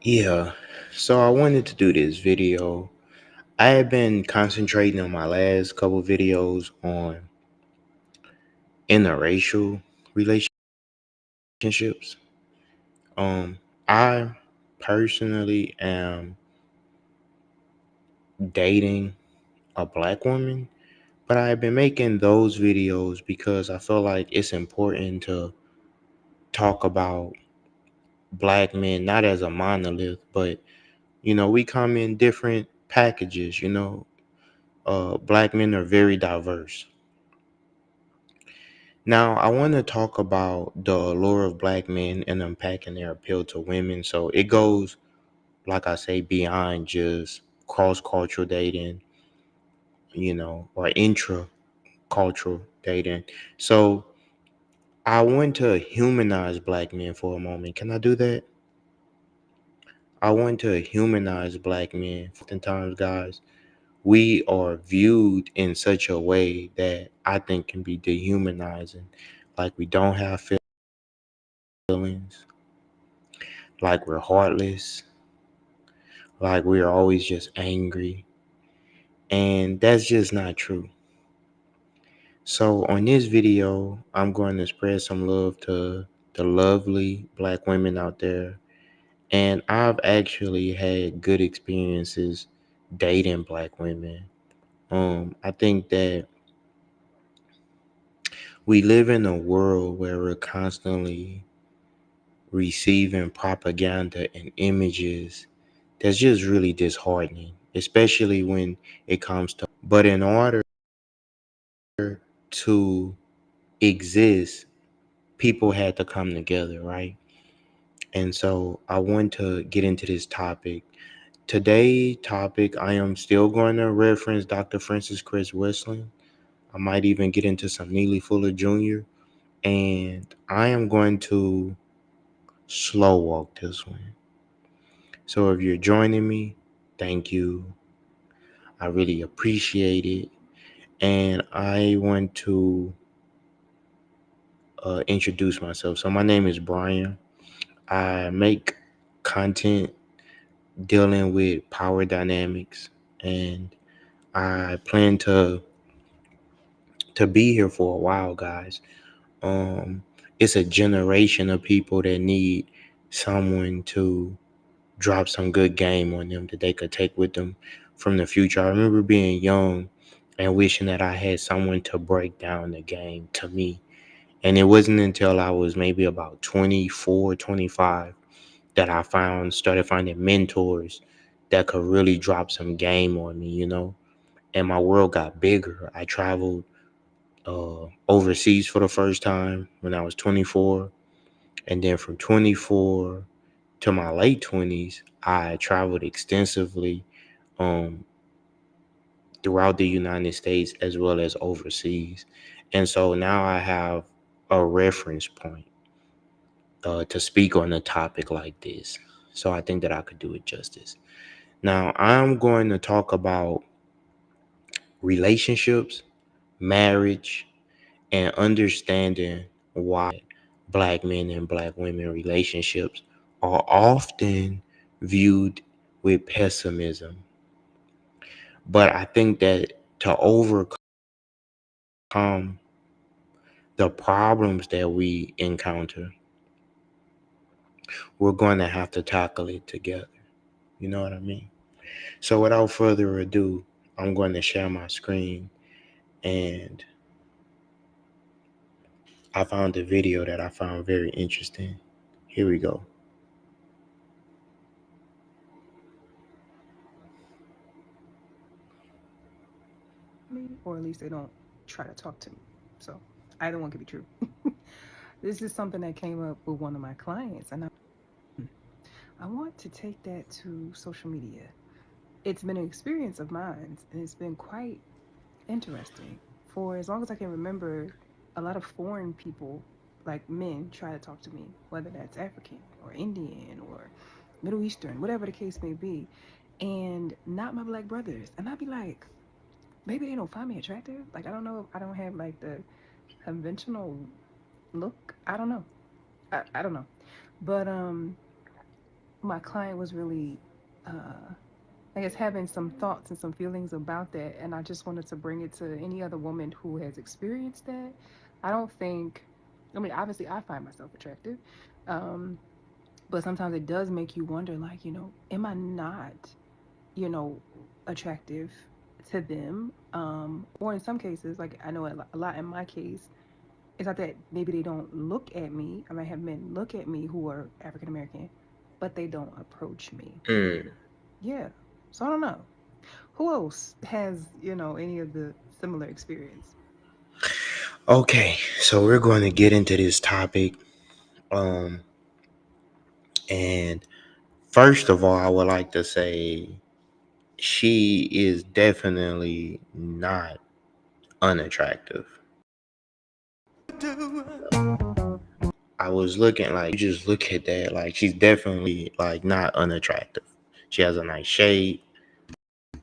Yeah, so I wanted to do this video. I have been concentrating on my last couple videos on interracial relationships. I personally am dating a black woman, but I've been making those videos because I feel like it's important to talk about black men not as a monolith, but we come in different packages. Black men are very diverse. Now, I want to talk about the allure of black men and unpacking their appeal to women. So it goes, like I say, beyond just cross cultural dating, or intra cultural dating. So I want to humanize black men for a moment. Can I do that? I want to humanize black men. Oftentimes, guys, we are viewed in such a way that I think can be dehumanizing. Like we don't have feelings, like we're heartless, like we're always just angry. And that's just not true. So on this video, I'm going to spread some love to the lovely black women out there. And I've actually had good experiences dating black women. I think that we live in a world where we're constantly receiving propaganda and images that's just really disheartening, especially when it comes to. But in order to exist, people had to come together, right? And so I want to get into this topic. Today topic, I am still going to reference Dr. Francis Chris Wesleyan. I might even get into some Neely Fuller Jr. And I am going to slow walk this one. So if you're joining me, thank you. I really appreciate it. And I want to introduce myself. So my name is Brian. I make content dealing with power dynamics, and I plan to be here for a while, guys. Um, it's a generation of people that need someone to drop some good game on them that they could take with them from the future. I remember being young and wishing that I had someone to break down the game to me. And it wasn't until I was maybe about 24, 25 that started finding mentors that could really drop some game on me. And my world got bigger. I traveled overseas for the first time when I was 24. And then from 24 to my late 20s, I traveled extensively um, throughout the United States as well as overseas. And so now I have a reference point to speak on a topic like this. So I think that I could do it justice. Now, I'm going to talk about relationships, marriage, and understanding why black men and black women relationships are often viewed with pessimism. But I think that to overcome the problems that we encounter, we're going to have to tackle it together. You know what I mean? So without further ado, I'm going to share my screen, and I found a video that I found very interesting. Here we go. Me, or at least they don't try to talk to me. So either one could be true. This is something that came up with one of my clients, and I want to take that to social media. It's been an experience of mine, and it's been quite interesting. For as long as I can remember, a lot of foreign people, like men, try to talk to me, whether that's African or Indian or Middle Eastern, whatever the case may be, and not my black brothers. And I'd be like, maybe they don't find me attractive. Like, I don't know if I don't have like the conventional look. I don't know. I don't know. But my client was really, I guess, having some thoughts and some feelings about that. And I just wanted to bring it to any other woman who has experienced that. I don't think, I mean, obviously, I find myself attractive. Um, but sometimes it does make you wonder, like, am I not, you know, attractive to them? Or in some cases, like I know a lot in my case, it's not that maybe they don't look at me. I might have men look at me who are African American, but they don't approach me. Hmm. Yeah. So I don't know. Who else has, any of the similar experience? Okay, so we're going to get into this topic. Um, and first of all, I would like to say she is definitely not unattractive. I was looking like, you just look at that, like she's definitely like not unattractive. She has a nice shape.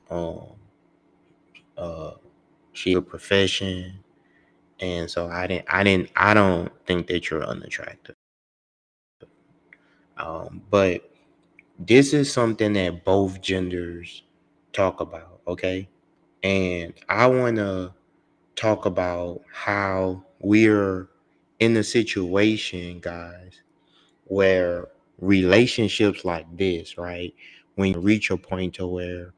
Um, uh, she a profession, and so I don't think that you're unattractive. But this is something that both genders talk about, okay? And I want to talk about how we're in a situation, guys, where relationships like this, right? When you reach a point to where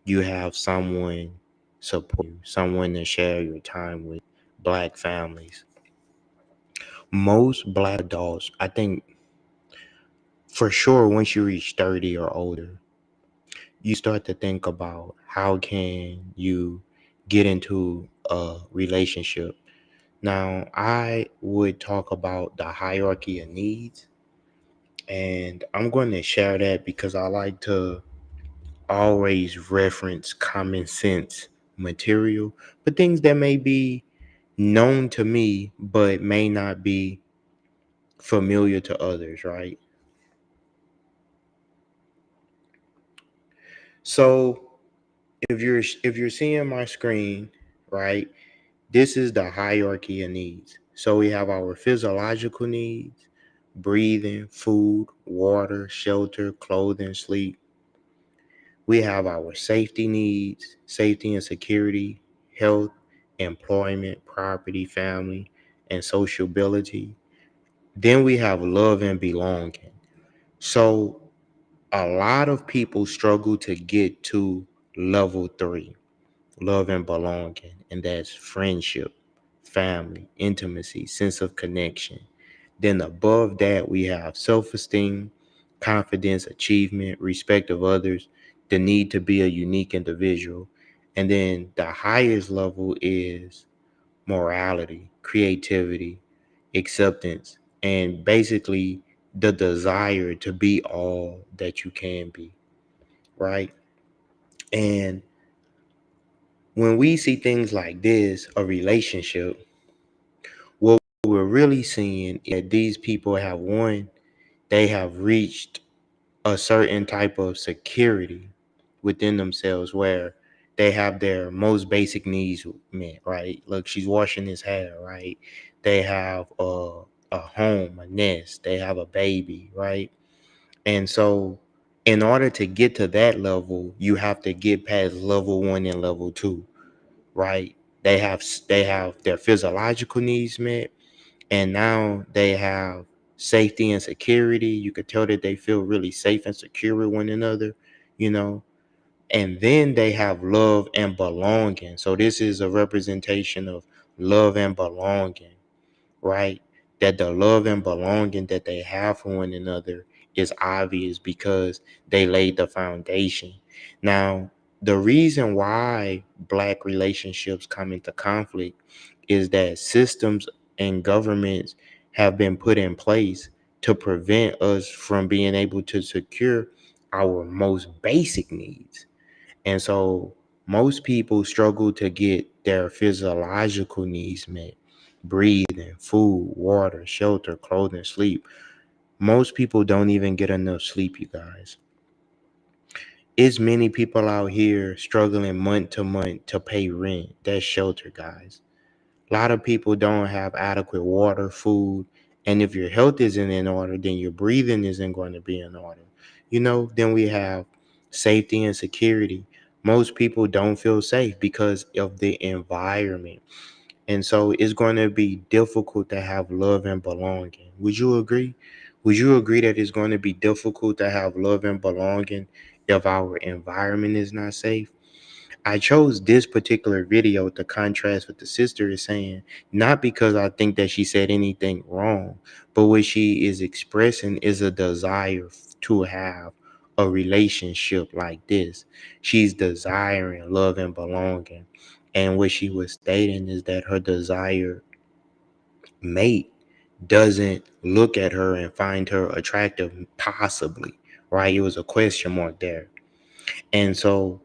you have someone support you, someone to share your time with, black families. Most black adults, I think for sure once you reach 30 or older, you start to think about how can you get into a relationship. Now, I would talk about the hierarchy of needs, and I'm going to share that because I like to always reference common sense material, but things that may be known to me but may not be familiar to others, right? So, if you're seeing my screen, right? This is the hierarchy of needs. So we have our physiological needs, breathing, food, water, shelter, clothing, sleep. We have our safety needs, safety and security, health, employment, property, family, and sociability. Then we have love and belonging. So a lot of people struggle to get to level 3, love and belonging, and that's friendship, family, intimacy, sense of connection. Then above that, we have self esteem, confidence, achievement, respect of others, the need to be a unique individual. And then the highest level is morality, creativity, acceptance, and basically the desire to be all that you can be, right? And when we see things like this, a relationship, what we're really seeing is that these people have one, they have reached a certain type of security within themselves where they have their most basic needs met, right? Look, she's washing his hair, right? They have a home, a nest, they have a baby, right? And so in order to get to that level, you have to get past level 1 and level 2, right? They have their physiological needs met, and now they have safety and security. You could tell that they feel really safe and secure with one another, you know. And then they have love and belonging. So this is a representation of love and belonging, right? That the love and belonging that they have for one another is obvious because they laid the foundation. Now, the reason why black relationships come into conflict is that systems and governments have been put in place to prevent us from being able to secure our most basic needs. And so most people struggle to get their physiological needs met: breathing, food, water, shelter, clothing, sleep. Most people don't even get enough sleep, you guys. It's many people out here struggling month to month to pay rent. That's shelter, guys. A lot of people don't have adequate water, food, And if your health isn't in order, then your breathing isn't going to be in order. Then we have safety and security. Most people don't feel safe because of the environment. And so it's going to be difficult to have love and belonging. Would you agree? Would you agree that it's going to be difficult to have love and belonging if our environment is not safe? I chose this particular video to contrast what the sister is saying, not because I think that she said anything wrong, but what she is expressing is a desire to have a relationship like this. She's desiring love and belonging. And what she was stating is that her desired mate doesn't look at her and find her attractive, possibly, right? It was a question mark there. And so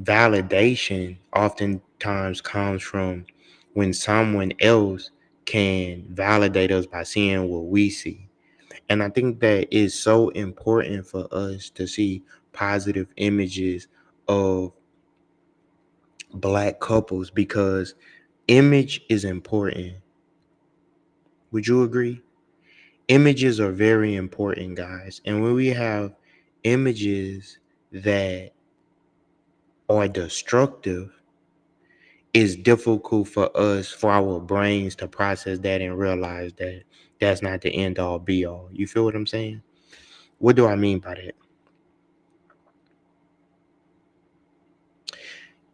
validation oftentimes comes from when someone else can validate us by seeing what we see. And I think that is so important for us to see positive images of black couples because image is important. Would you agree? Images are very important, guys. And when we have images that are destructive, it's difficult for us, for our brains to process that and realize that that's not the end all be all. You feel what I'm saying? What do I mean by that?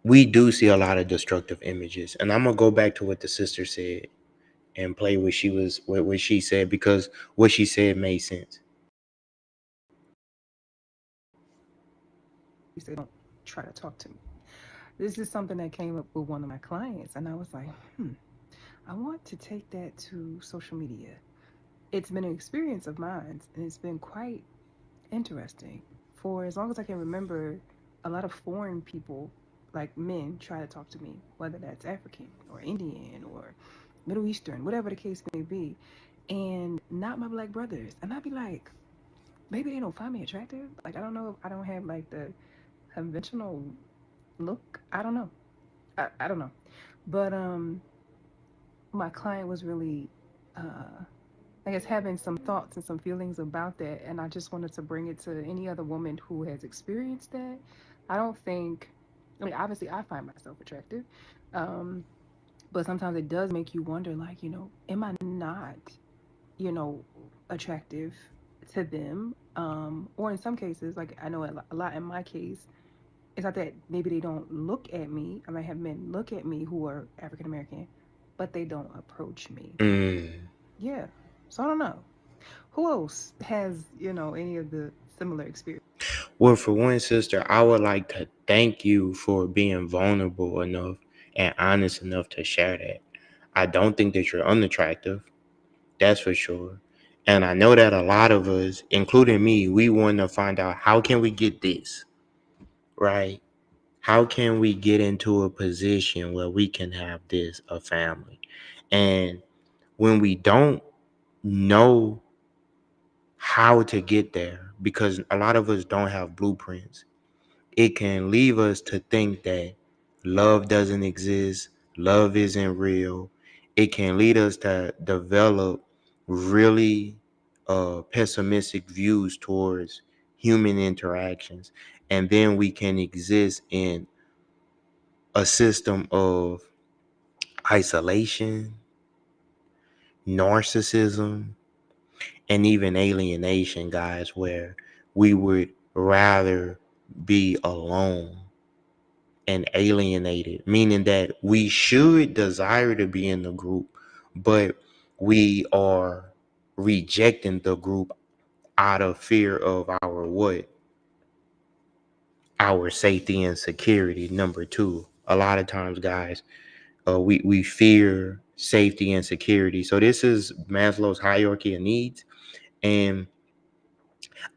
We do see a lot of destructive images. And I'm gonna go back to what the sister said and play what she said because what she said made sense. At least they don't try to talk to me. This is something that came up with one of my clients, and I was like, I want to take that to social media. It's been an experience of mine, and it's been quite interesting. For as long as I can remember, a lot of foreign people, like men, try to talk to me, whether that's African or Indian or Middle Eastern, whatever the case may be, and not my black brothers. And I'd be like, maybe they don't find me attractive. Like, I don't know if I don't have like the conventional look. I don't know. I don't know. But my client was really I guess having some thoughts and some feelings about that, and I just wanted to bring it to any other woman who has experienced that. I don't think, I mean, obviously, I find myself attractive, um, but sometimes it does make you wonder, like, am I not, you know, attractive to them? Or in some cases, like I know a lot in my case, it's not that maybe they don't look at me. I might have men look at me who are African American, but they don't approach me. Mm. Yeah. So I don't know. Who else has, any of the similar experience? Well, for one, sister, I would like to thank you for being vulnerable enough and honest enough to share that. I don't think that you're unattractive. That's for sure. And I know that a lot of us, including me, we want to find out how can we get this, right? How can we get into a position where we can have this, a family? And when we don't know how to get there, because a lot of us don't have blueprints, it can leave us to think that love doesn't exist, love isn't real. It can lead us to develop really pessimistic views towards human interactions. And then we can exist in a system of isolation, narcissism, and even alienation, guys, where we would rather be alone and alienated, meaning that we should desire to be in the group, but we are rejecting the group out of fear of our what? Our safety and security. Number two, a lot of times, guys, we fear safety and security. So this is Maslow's hierarchy of needs. And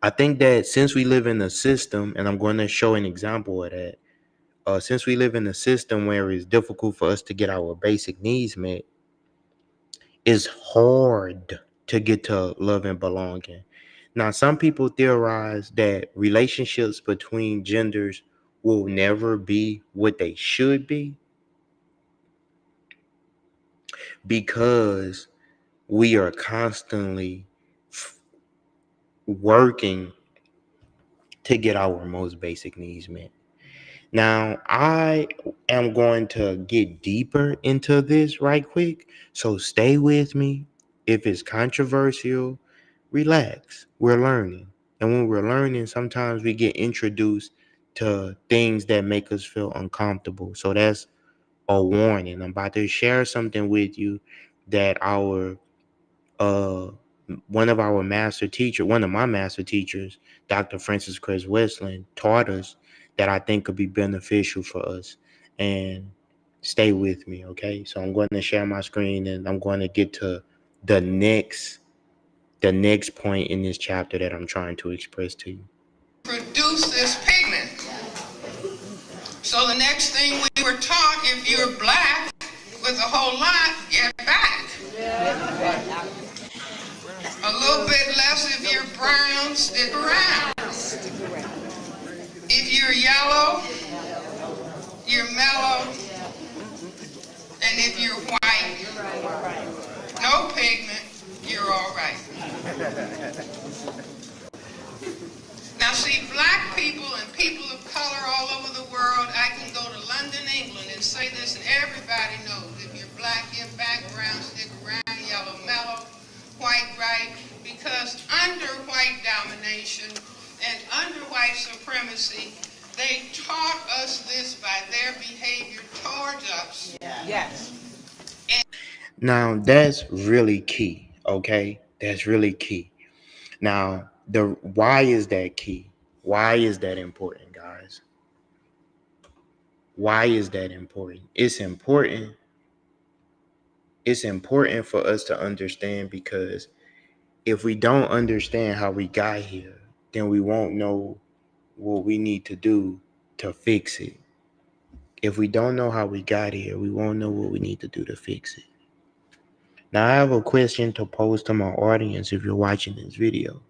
I think that since we live in a system, and I'm going to show an example of that, since we live in a system where it's difficult for us to get our basic needs met, it's hard to get to love and belonging. Now, some people theorize that relationships between genders will never be what they should be because we are constantly working to get our most basic needs met. Now, I am going to get deeper into this right quick, so stay with me. If it's controversial, relax. We're learning. And when we're learning, sometimes we get introduced to things that make us feel uncomfortable. So that's a warning. I'm about to share something with you that our uh one of my master teachers, Dr. Francis Chris Westland, taught us that I think could be beneficial for us. And stay with me, okay? So I'm going to share my screen and I'm going to get to the next point in this chapter that I'm trying to express to you. Produce this pigment. So the next thing we were taught, if you're black with a whole lot, get back. A little bit less if you're brown, stick around. If you're yellow, you're mellow. And if you're white, no pigment, you're all right. Now see, black people and people of color all over the world, I can go to London, England and say this and everybody knows. If you're black, you're background, stick around, yellow, mellow, white, right? Because under white domination and under white supremacy, they taught us this by their behavior towards us. Yes. Now, that's really key, okay? That's really key. Now, the why is that key? Why is that important, guys? Why is that important? It's important for us to understand, because if we don't understand how we got here, then we won't know what we need to do to fix it. If we don't know how we got here, we won't know what we need to do to fix it. Now, I have a question to pose to my audience if you're watching this video.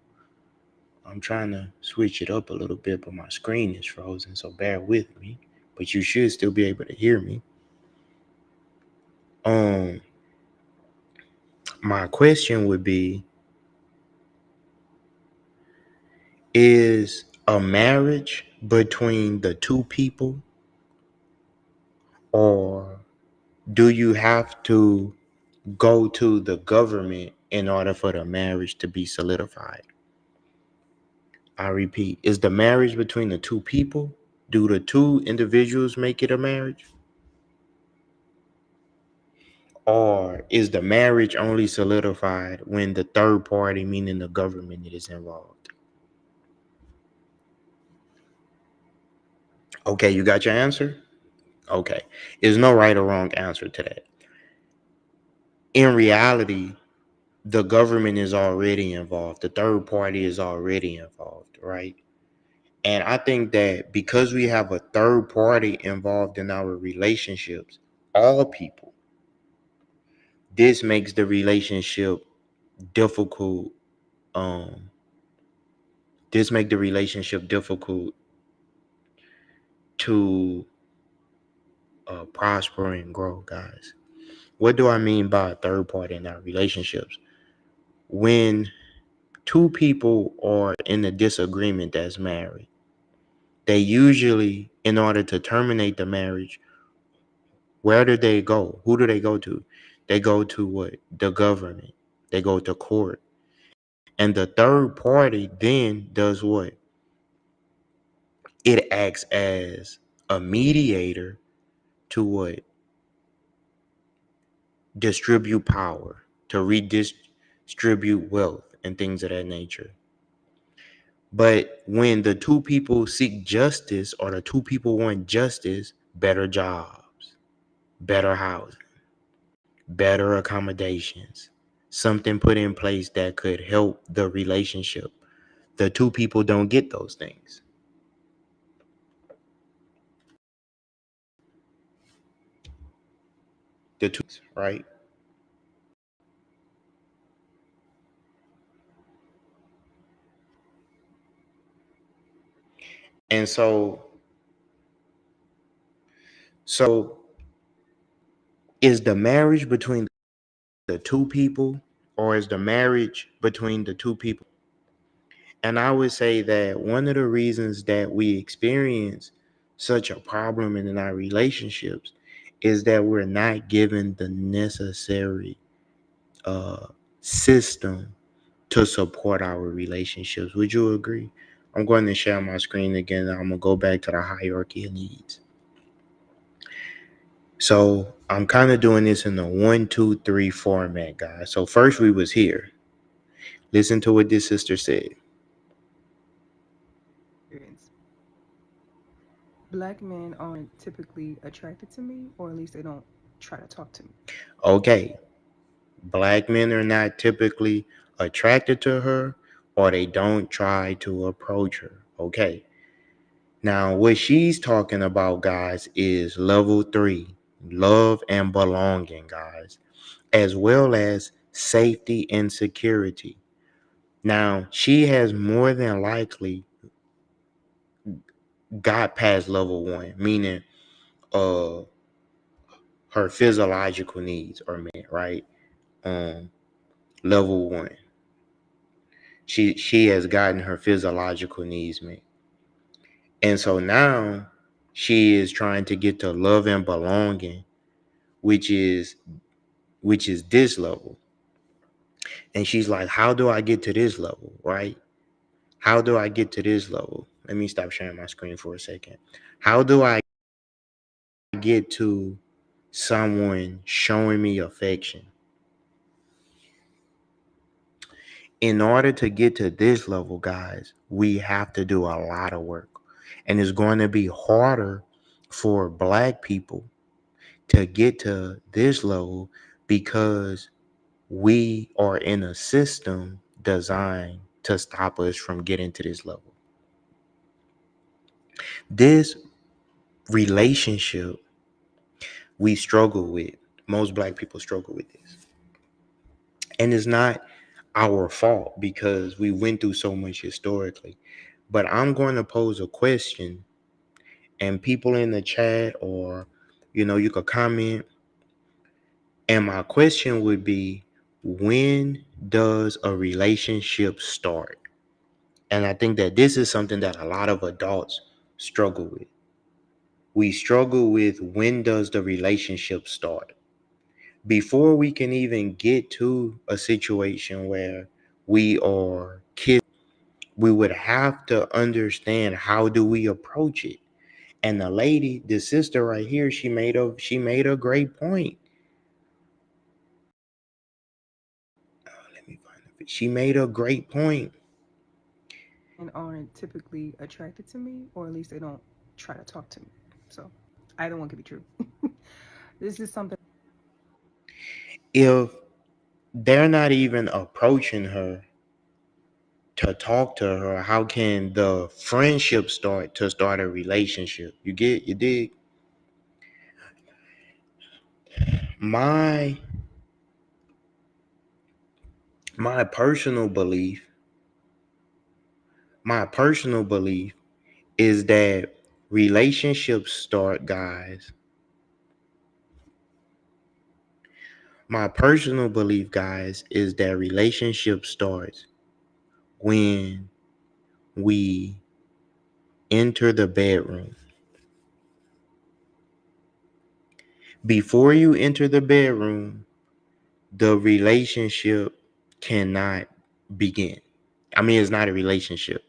I'm trying to switch it up a little bit, but my screen is frozen, so bear with me. But you should still be able to hear me. Um, my question would be, is a marriage between the two people, or do you have to go to the government in order for the marriage to be solidified? I repeat, is the marriage between the two people? Do the two individuals make it a marriage? Or is the marriage only solidified when the third party, meaning the government, is involved? Okay, you got your answer? Okay. There's no right or wrong answer to that. In reality, the government is already involved. The third party is already involved, right? And I think that because we have a third party involved in our relationships, all people, this makes the relationship difficult. Um, this make the relationship difficult to prosper and grow, guys. What do I mean by a third party in our relationships? When two people are in a disagreement that's married, they usually, in order to terminate the marriage, where do they go? Who do they go to? They go to what? The government. They go to court. And the third party then does what? It acts as a mediator to what? Distribute power, to redistribute wealth and things of that nature. But when the two people seek justice, or the two people want justice, better jobs, better housing, better accommodations, something put in place that could help the relationship, the two people don't get those things. The two, right? And so is the marriage between the two people, or is the marriage between the two people. And I would say that one of the reasons that we experience such a problem in our relationships is that we're not given the necessary uh, system to support our relationships. Would you agree? I'm going to share my screen again. I'm going to go back to the hierarchy of needs. So I'm kind of doing this in the 1, 2, 3 format, guys. So first we was here. Listen to what this sister said. Experience. Black men aren't typically attracted to me, or at least they don't try to talk to me. Okay, black men are not typically attracted to her or they don't try to approach her. Okay. Now, what she's talking about, guys, is level 3, love and belonging, guys, as well as safety and security. Now, she has more than likely got past level 1, meaning uh her physiological needs are met, right? Level 1. She has gotten her physiological needs met. And so now she is trying to get to love and belonging, which is this level. And she's like, how do I get to this level, right? How do I get to this level? Let me stop sharing my screen for a second. How do I get to someone showing me affection? In order to get to this level, guys, we have to do a lot of work. And it's going to be harder for black people to get to this level because we are in a system designed to stop us from getting to this level. This relationship we struggle with, most black people struggle with this. And it's not our fault because we went through so much historically. But I'm going to pose a question, and people in the chat or you could comment. And my question would be, when does a relationship start? And I think that this is something that a lot of adults struggle with. We struggle with, when does the relationship start? Before we can even get to a situation where we are kissing, we would have to understand, how do we approach it? And the sister right here, she made a great point. Let me find it. She made a great point. And aren't typically attracted to me, or at least they don't try to talk to me. So either one could be true. This is something. If they're not even approaching her to talk to her, how can the friendship start a relationship? You dig? My my personal belief, my personal belief is that relationships start, guys. My personal belief, guys, is that relationship starts when we enter the bedroom. Before you enter the bedroom, the relationship cannot begin. I mean, it's not a relationship.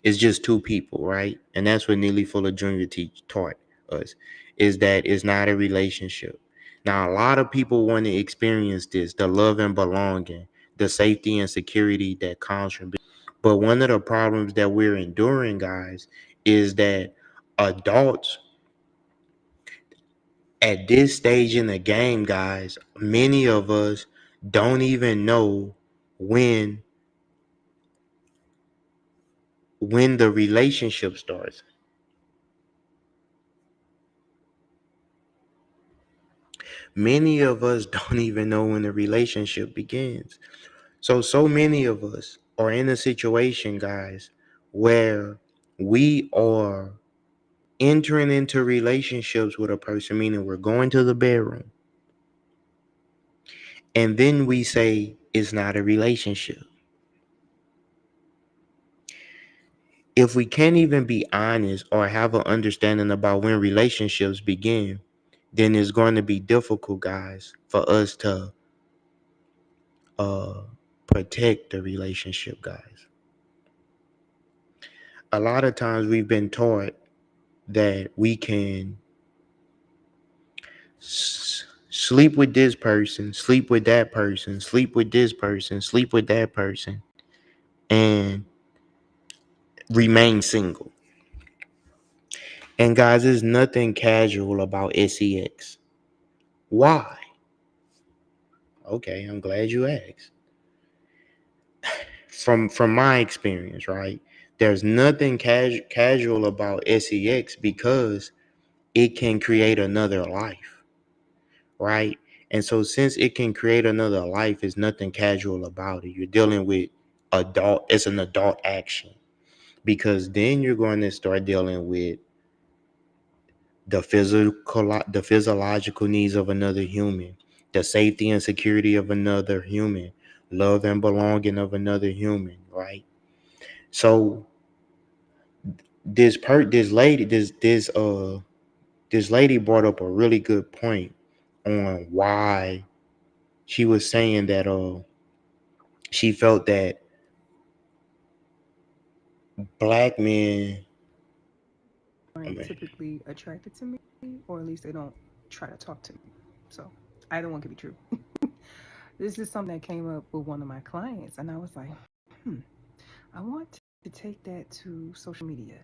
It's just two people, right? And that's what Neely Fuller Jr. taught us, is that it's not a relationship. Now, a lot of people want to experience this, the love and belonging, the safety and security that comes from being. But one of the problems that we're enduring, guys, is that adults at this stage in the game, guys, many of us don't even know when the relationship starts. Many of us don't even know when the relationship begins. So many of us are in a situation, guys, where we are entering into relationships with a person, meaning we're going to the bedroom, and then we say, it's not a relationship. If we can't even be honest or have an understanding about when relationships begin, then it's going to be difficult, guys, for us to uh protect the relationship, guys. A lot of times we've been taught that we can sleep with this person, sleep with that person, sleep with this person, sleep with that person, and remain single. And guys, there's nothing casual about sex. Why? Okay, I'm glad you asked. From my experience, right? There's nothing casual about sex because it can create another life, right? And so since it can create another life, there's nothing casual about it. You're dealing with it's an adult action, because then you're going to start dealing with the physiological needs of another human, the safety and security of another human, love and belonging of another human, right? So this lady brought up a really good point on why she was saying that she felt that black men, I Aren't mean, typically attracted to me, or at least they don't try to talk to me. So either one could be true. This is something that came up with one of my clients, and I was like, I want to take that to social media.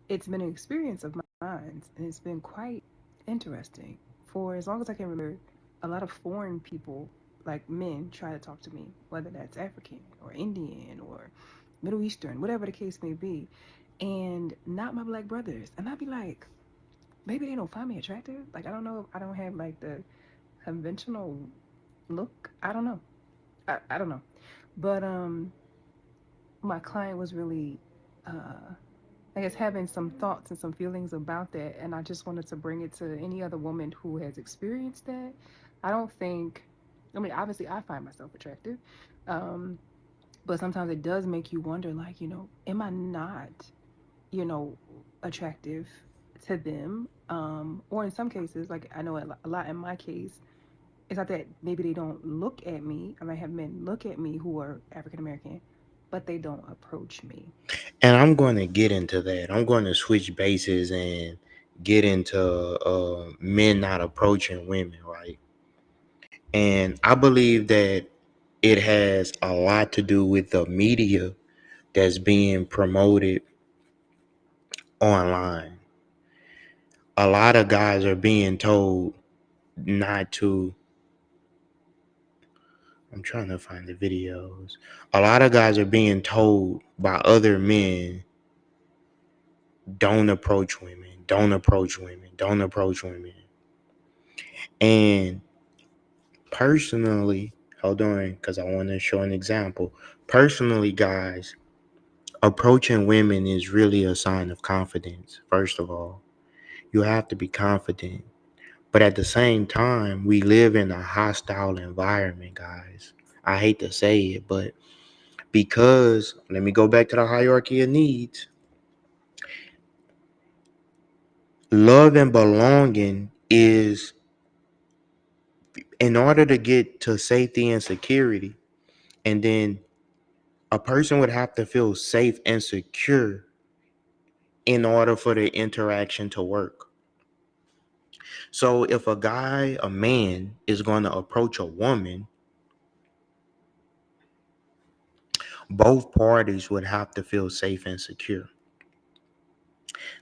It's been an experience of mine, and it's been quite interesting. For as long as I can remember, a lot of foreign people, like men, try to talk to me, whether that's African or Indian or Middle Eastern, whatever the case may be, and not my black brothers. And I'd be like, maybe they don't find me attractive. Like, I don't know if I don't have like the conventional look. I don't know. I don't know. But my client was really I guess having some thoughts and some feelings about that, and I just wanted to bring it to any other woman who has experienced that. I don't think, I mean, obviously I find myself attractive, um, but sometimes it does make you wonder, like, am I not, you know, attractive to them? Or in some cases, like I know a lot in my case, it's not that maybe they don't look at me. I might have men look at me who are African American, but they don't approach me. and I'm going to get into that. I'm going to switch bases and get into men not approaching women, right? And I believe that it has a lot to do with the media that's being promoted online. A lot of guys are being told not to. I'm trying to find the videos. A lot of guys are being told by other men, don't approach women, don't approach women, don't approach women. And personally, hold on, because I want to show an example. Personally, guys, approaching women is really a sign of confidence. First of all, you have to be confident. But at the same time, we live in a hostile environment, guys. I hate to say it, but because let me go back to the hierarchy of needs. Love and belonging is, in order to get to safety and security, and then a person would have to feel safe and secure in order for the interaction to work. So if a man is going to approach a woman, both parties would have to feel safe and secure.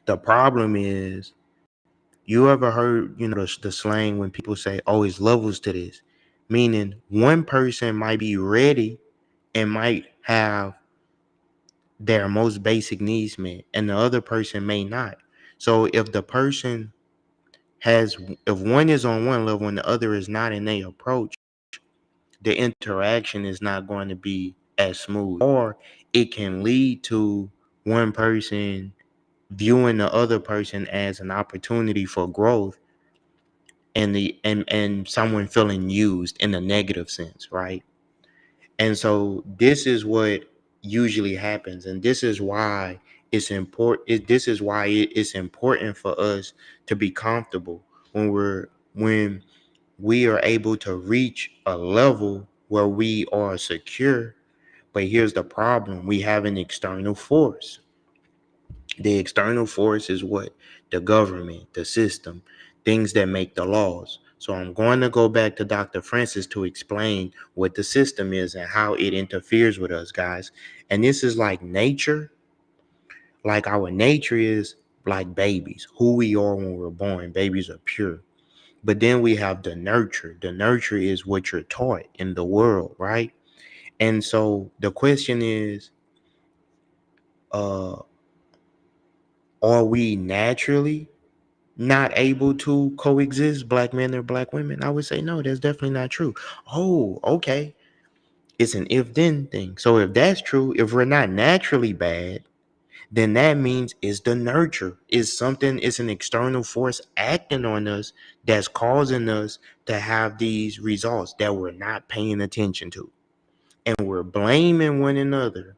The problem is, you ever heard, the slang when people say, oh, it's levels to this, meaning one person might be ready and might have their most basic needs met, and the other person may not. So if one is on one level and the other is not, and they approach, the interaction is not going to be as smooth, or it can lead to one person viewing the other person as an opportunity for growth, and someone feeling used in a negative sense, right? And so this is what usually happens, and this is why it's important. This is why it's important for us to be comfortable when we are able to reach a level where we are secure. But here's the problem: we have an external force. The external force is what? The government, the system, things that make the laws. So I'm going to go back to Dr. Francis to explain what the system is and how it interferes with us, guys. And this is like nature. Like our nature is like babies, who we are when we're born. Babies are pure. But then we have the nurture. The nurture is what you're taught in the world, right? And so the question is, uh, are we naturally not able to coexist, black men or black women? I would say no, that's definitely not true. Oh, okay. It's an if then thing. So if that's true, if we're not naturally bad, then that means it's the nurture. It's something, it's an external force acting on us that's causing us to have these results that we're not paying attention to. And we're blaming one another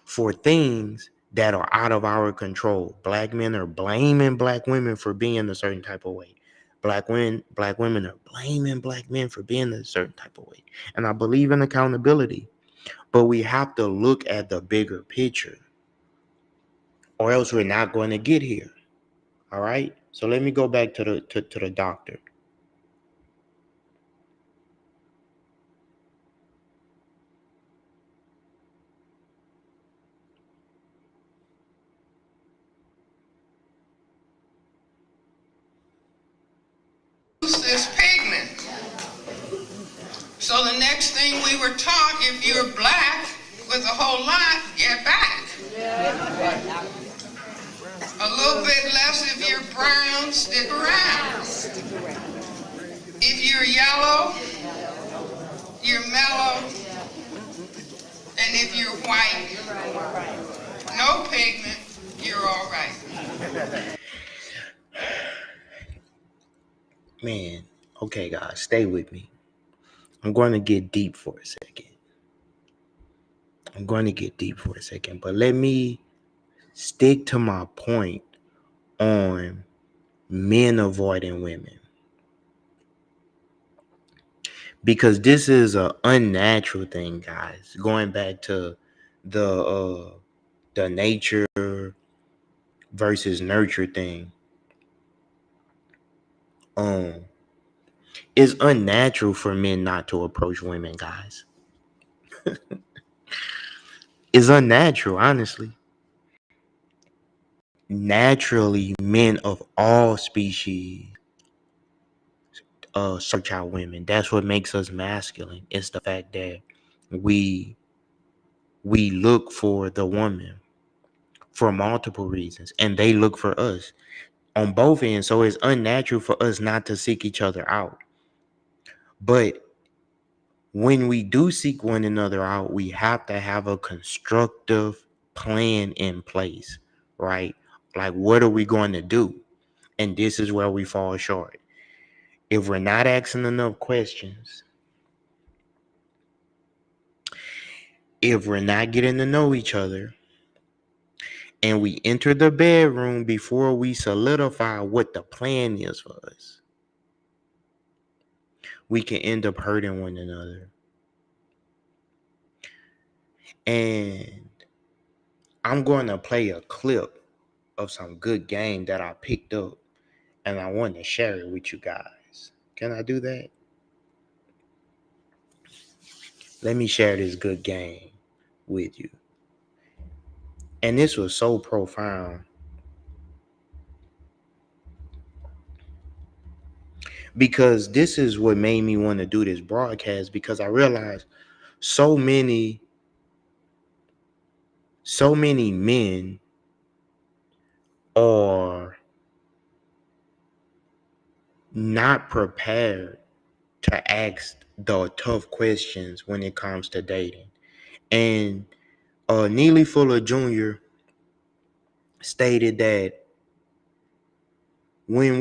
for things that are out of our control. Black men are blaming black women for being a certain type of way. Black women are blaming black men for being a certain type of way. And I believe in accountability, but we have to look at the bigger picture, or else we're not going to get here. All right. So let me go back to the doctor. This pigment. So the next thing we were taught, if you're black with a whole lot, get back. A little bit less if you're brown, stick around. If you're yellow, you're mellow. And if you're white, no pigment, you're all right. Man, okay, guys, stay with me. I'm going to get deep for a second. But let me stick to my point on men avoiding women, because this is a unnatural thing, guys. Going back to the nature versus nurture thing, um it's unnatural for men not to approach women, guys. It's unnatural, honestly. Naturally, men of all species search out women. That's what makes us masculine. It's the fact that we we look for the woman for multiple reasons, and they look for us on both ends. So it's unnatural for us not to seek each other out. But when we do seek one another out, we have to have a constructive plan in place, right? Like, what are we going to do? And this is where we fall short. If we're not asking enough questions, if we're not getting to know each other, and we enter the bedroom before we solidify what the plan is for us, we can end up hurting one another. And I'm going to play a clip of some good game that I picked up, and I want to share it with you guys. Can I do that? Let me share this good game with you. And this was so profound, because this is what made me want to do this broadcast, because I realized so many men are not prepared to ask the tough questions when it comes to dating. And Neely Fuller Jr. stated that when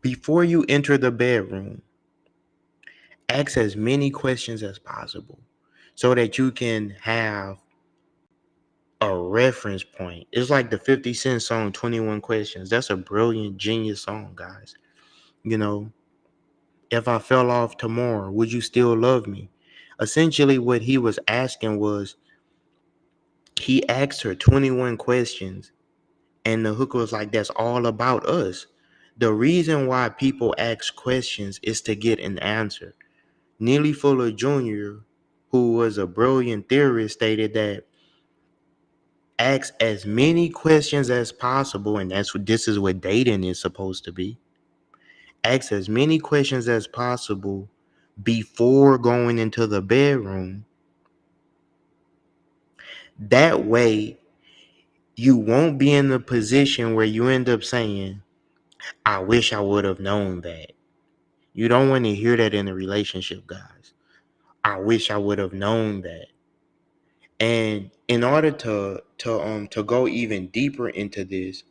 before you enter the bedroom, Ask as many questions as possible so that you can have a reference point. It's like the 50 Cent song 21 Questions. That's a brilliant, genius song, guys. You know, if I fell off tomorrow, would you still love me? Essentially, what he was asking was he asked her 21 questions, and the hooker was like, that's all about us. The reason why people ask questions is to get an answer. Neely Fuller Jr., who was a brilliant theorist, stated that ask as many questions as possible, and this is what dating is supposed to be. Ask as many questions as possible before going into the bedroom. That way, you won't be in the position where you end up saying, I wish I would have known that. You don't want to hear that in a relationship, guys. I wish I would have known that. And in order to go even deeper into this,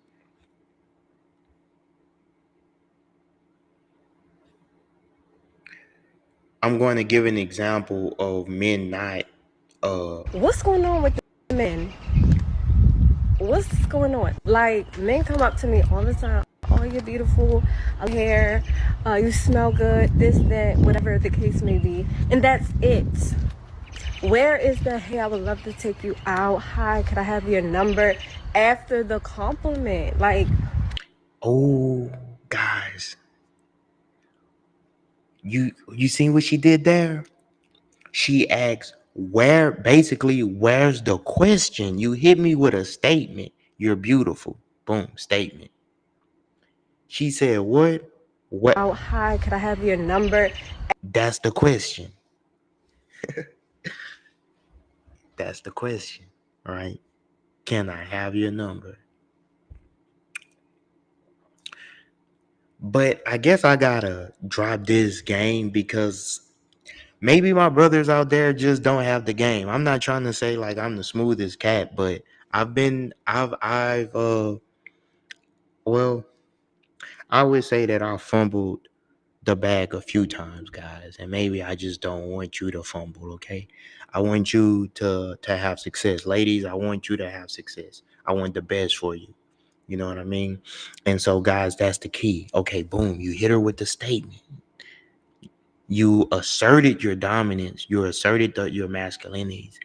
I'm going to give an example of men not What's going on with the men? What's going on? Like, men come up to me all the time. Oh, you're beautiful. I love your hair. You smell good. This, that, whatever the case may be. And that's it. Where is the, hey, I would love to take you out. Hi, could I have your number? After the compliment. Like, oh, guys, you seen what she did there? She asked, where's the question? You hit me with a statement. You're beautiful. Boom, statement. She said, what? What? oh, hi, could I have your number? That's the question. That's the question, right? Can I have your number? But I guess I gotta drop this game because maybe my brothers out there just don't have the game. I'm not trying to say like I'm the smoothest cat, but well, I would say that I fumbled the bag a few times, guys, and maybe I just don't want you to fumble, okay? I want you to have success. Ladies, I want you to have success. I want the best for you. You know what I mean? And so, guys, that's the key. Okay, boom, you hit her with the statement. You asserted your dominance. You asserted your masculinities.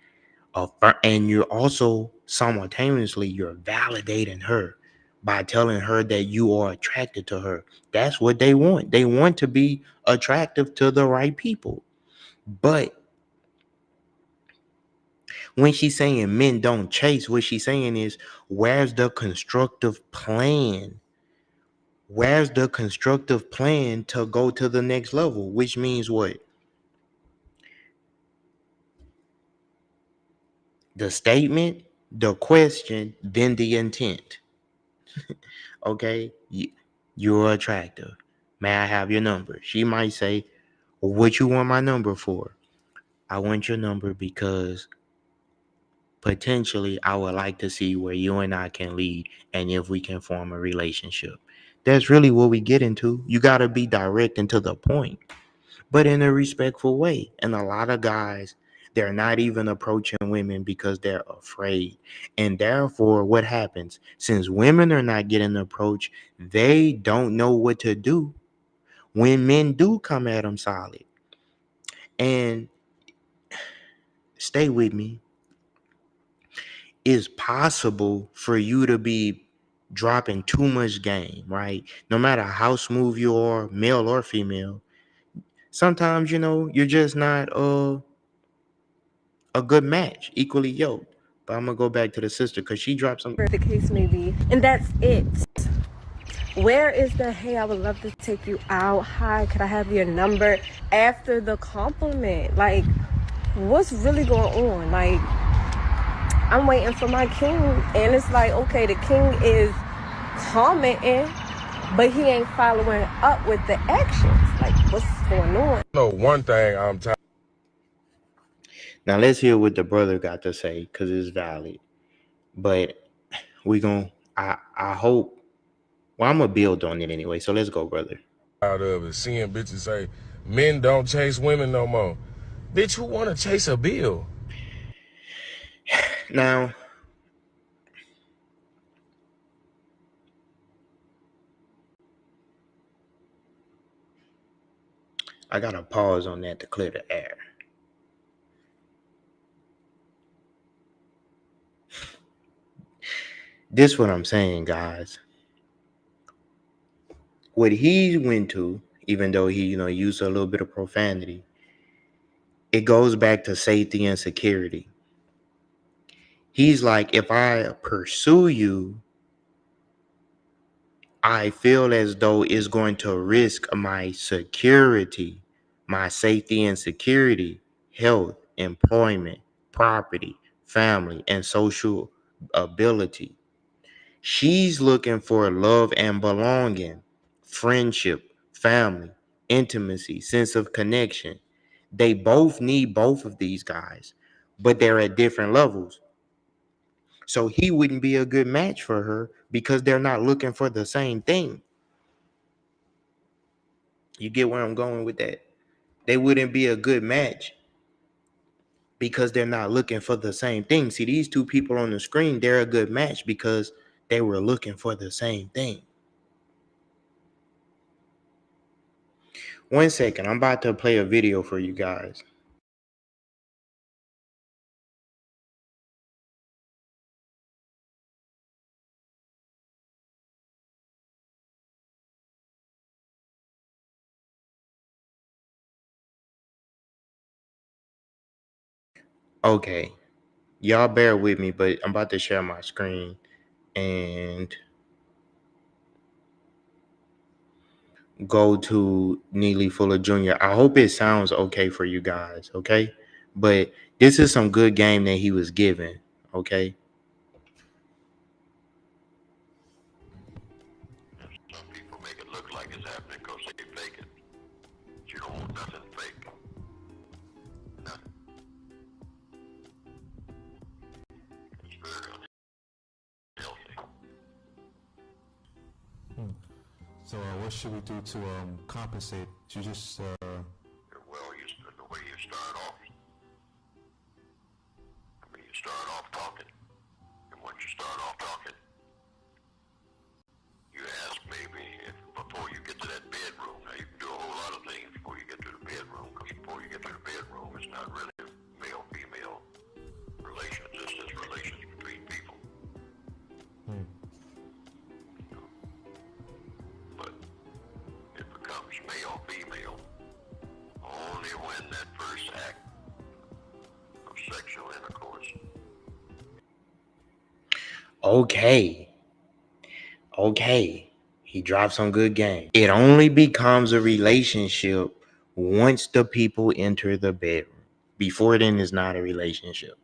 And you're also simultaneously you're validating her by telling her that you are attracted to her. That's what they want. They want to be attractive to the right people. But when she's saying men don't chase, what she's saying is, where's the constructive plan? Where's the constructive plan to go to the next level? Which means what? The statement, the question, then the intent. Okay, you're attractive. May I have your number? She might say, what you want my number for? I want your number because potentially I would like to see where you and I can lead and if we can form a relationship. That's really what we get into. You got to be direct and to the point, but in a respectful way. And a lot of guys, they're not even approaching women because they're afraid. And therefore, what happens? Since women are not getting approached, they don't know what to do when men do come at them solid. And stay with me. It's possible for you to be dropping too much game, right? No matter how smooth you are, male or female. Sometimes, you're just not a good match, equally yoked. But I'm gonna go back to the sister because she dropped some. whatever the case may be. And that's it. Where is the, hey, I would love to take you out. Hi, could I have your number? After the compliment. Like, what's really going on? Like, I'm waiting for my king, and it's like, okay, the king is commenting, but he ain't following up with the actions. Like, what's going on? No, one thing I'm tired. Now let's hear what the brother got to say because it's valid. But I hope. Well, I'm gonna build on it anyway. So let's go, brother. Of it. Seeing bitches say, Men don't chase women no more. Bitch, who want to chase a bill? Now, I gotta pause on that to clear the air. This what I'm saying, guys. What he went to, even though he, used a little bit of profanity, it goes back to safety and security. He's like, if I pursue you, I feel as though it's going to risk my security, my safety and security, health, employment, property, family, and social ability. She's looking for love and belonging, friendship, family, intimacy, sense of connection. They both need both of these guys, but they're at different levels. So he wouldn't be a good match for her because they're not looking for the same thing. You get where I'm going with that? They wouldn't be a good match because they're not looking for the same thing. See, these two people on the screen, they're a good match because they were looking for the same thing. 1 second, I'm about to play a video for you guys. Okay, y'all bear with me, but I'm about to share my screen and go to Neely Fuller Jr. I hope it sounds okay for you guys, okay? But this is some good game that he was given, okay? Some people make it look like it's happening because they fake it. But you don't want nothing fake. Nothing. It's very unhealthy. So what should we do to compensate? You just Well, the way you start off, you start off talking. And once you start off talking, you ask maybe if before you get to that bedroom. Now you can do a whole lot of things before you get to the bedroom, because before you get to the bedroom, it's not really male-female relations. It's just relations between people. But it becomes male-female only when that first act of sexual intercourse. Okay, he dropped some good game. It only becomes a relationship once the people enter the bedroom. Before then, it's not a relationship.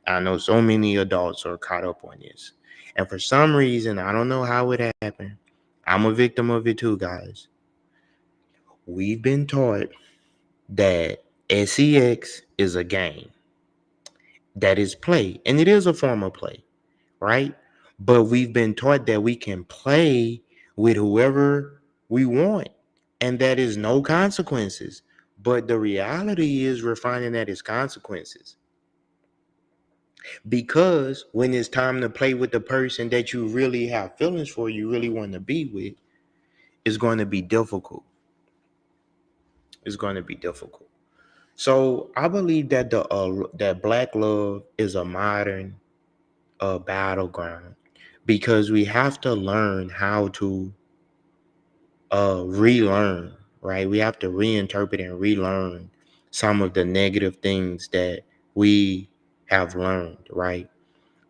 I know so many adults are caught up on this. And for some reason, I don't know how it happened. I'm a victim of it too, guys. We've been taught that sex is a game, that is play, and it is a form of play, right? But we've been taught that we can play with whoever we want and that is no consequences. But the reality is we're finding that it's consequences. Because when it's time to play with the person that you really have feelings for, you really want to be with, it's going to be difficult. It's going to be difficult. So I believe that that black love is a modern battleground because we have to learn how to relearn, right? We have to reinterpret and relearn some of the negative things that we have learned, right?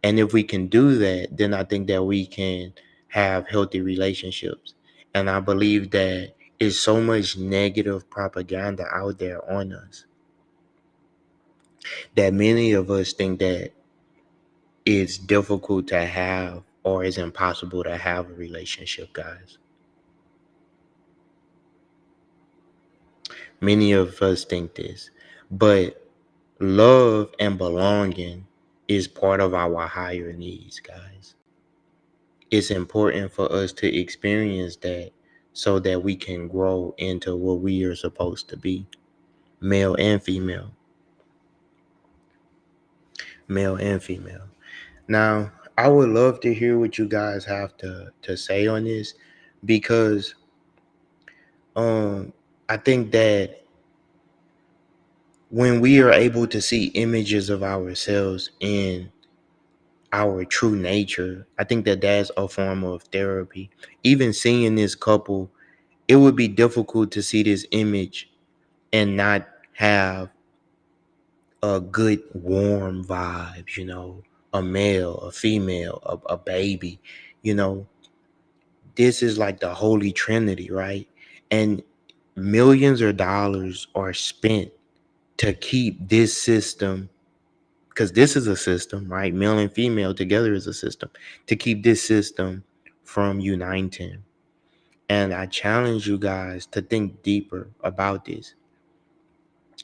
And if we can do that, then I think that we can have healthy relationships. And I believe that is so much negative propaganda out there on us that many of us think that it's difficult to have or it's impossible to have a relationship, guys. Many of us think this, but love and belonging is part of our higher needs, guys. It's important for us to experience that so that we can grow into what we are supposed to be, male and female. Male and female. Now, I would love to hear what you guys have to say on this, because I think that when we are able to see images of ourselves in our true nature, I think that that's a form of therapy. Even seeing this couple, it would be difficult to see this image and not have a good warm vibes, a male, a female, a baby, you know. This is like the holy trinity, right? And millions of dollars are spent to keep this system, because this is a system, right? Male and female together is a system, to keep this system from uniting. And I challenge you guys to think deeper about this.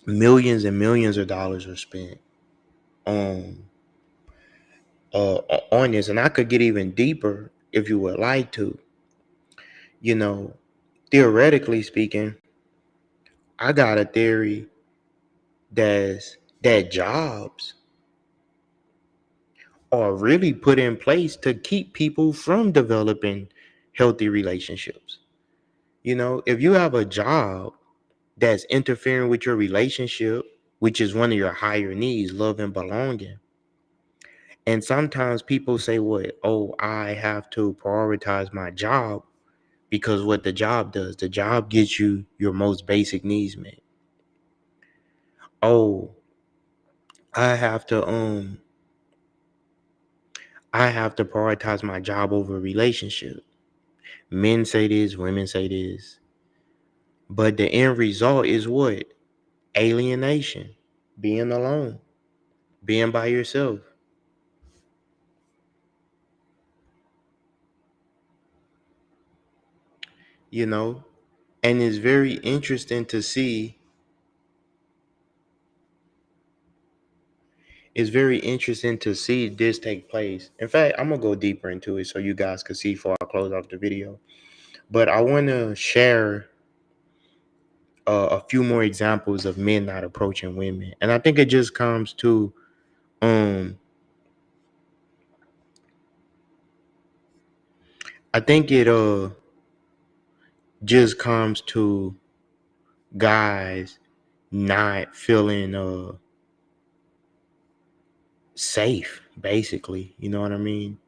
Millions and millions of dollars are spent on on this, and I could get even deeper if you would like to. You know, theoretically speaking, I got a theory that jobs are really put in place to keep people from developing healthy relationships. If you have a job that's interfering with your relationship, which is one of your higher needs, love and belonging. And sometimes people say, what? Oh, I have to prioritize my job, because what the job does, the job gets you your most basic needs met. Oh, I have to prioritize my job over a relationship. Men say this, women say this. But the end result is what? Alienation, being alone, being by yourself. You know, and it's very interesting to see. It's very interesting to see this take place. In fact, I'm gonna go deeper into it so you guys can see before I close off the video. But I want to share a few more examples of men not approaching women, and I think it just comes to um I think it just comes to guys not feeling safe, basically. You know what I mean?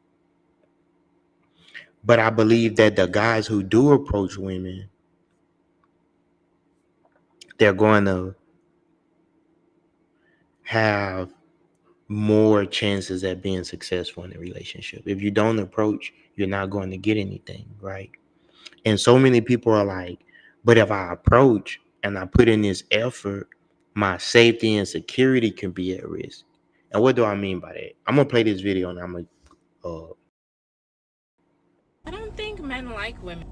But I believe that the guys who do approach women, they're going to have more chances at being successful in a relationship. If you don't approach, you're not going to get anything, right? And so many people are like, but if I approach and I put in this effort, my safety and security can be at risk. And what do I mean by that? I'm gonna play this video and I'm gonna I don't think men like women.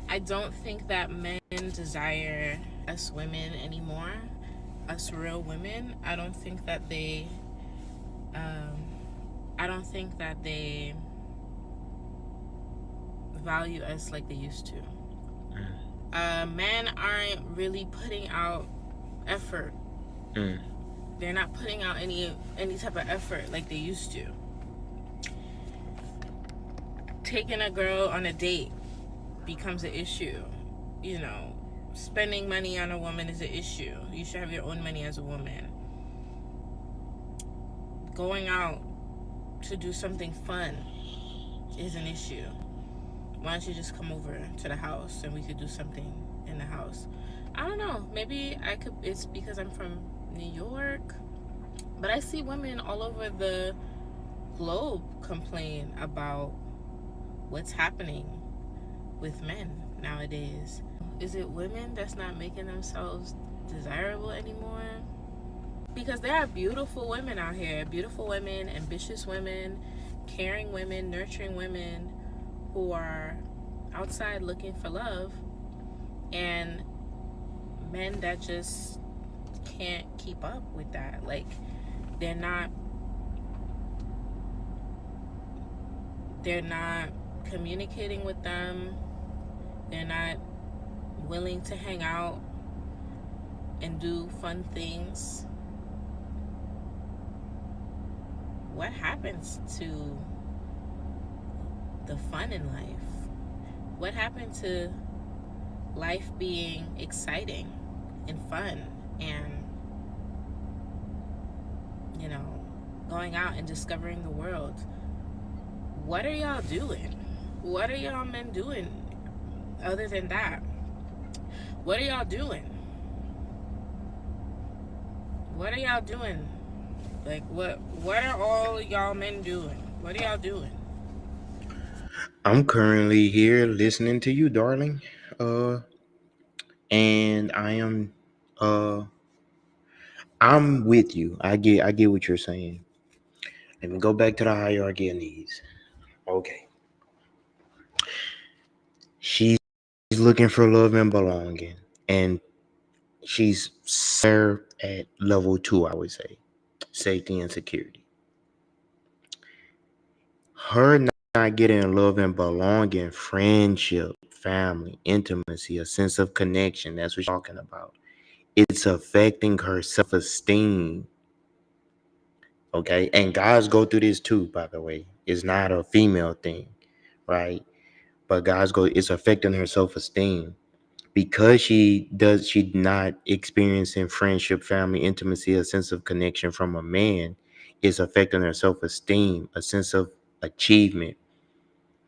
I don't think that men desire us women anymore, us real women. I don't think that they value us like they used to. Men aren't really putting out effort. They're not putting out any type of effort like they used to. Taking a girl on a date becomes an issue. Spending money on a woman is an issue. You should have your own money as a woman. Going out to do something fun is an issue. Why don't you just come over to the house and we could do something in the house? I don't know. Maybe it's because I'm from New York, but I see women all over the globe complain about what's happening with men nowadays. Is it women that's not making themselves desirable anymore? Because there are beautiful women out here, beautiful women, ambitious women, caring women, nurturing women who are outside looking for love, and men that just can't keep up with that. Like, they're not communicating with them. They're not willing to hang out and do fun things. What happens to the fun in life? What happened to life being exciting and fun and, you know, going out and discovering the world? What are y'all doing? What are y'all men doing other than that? What are y'all doing? What are y'all doing? Like, what are all y'all men doing? What are y'all doing? I'm currently here listening to you, darling. Uh, and uh, I'm with you. I get what you're saying. Let me go back to the hierarchy of needs. Okay. She's looking for love and belonging. And she's there at level 2, I would say. Safety and security. Her not getting love and belonging, friendship, family, intimacy, a sense of connection. That's what she's talking about. It's affecting her self-esteem. Okay. And guys go through this too, by the way. It's not a female thing, right? But it's affecting her self-esteem because she not experiencing friendship, family, intimacy, a sense of connection from a man. It's affecting her self-esteem, a sense of achievement,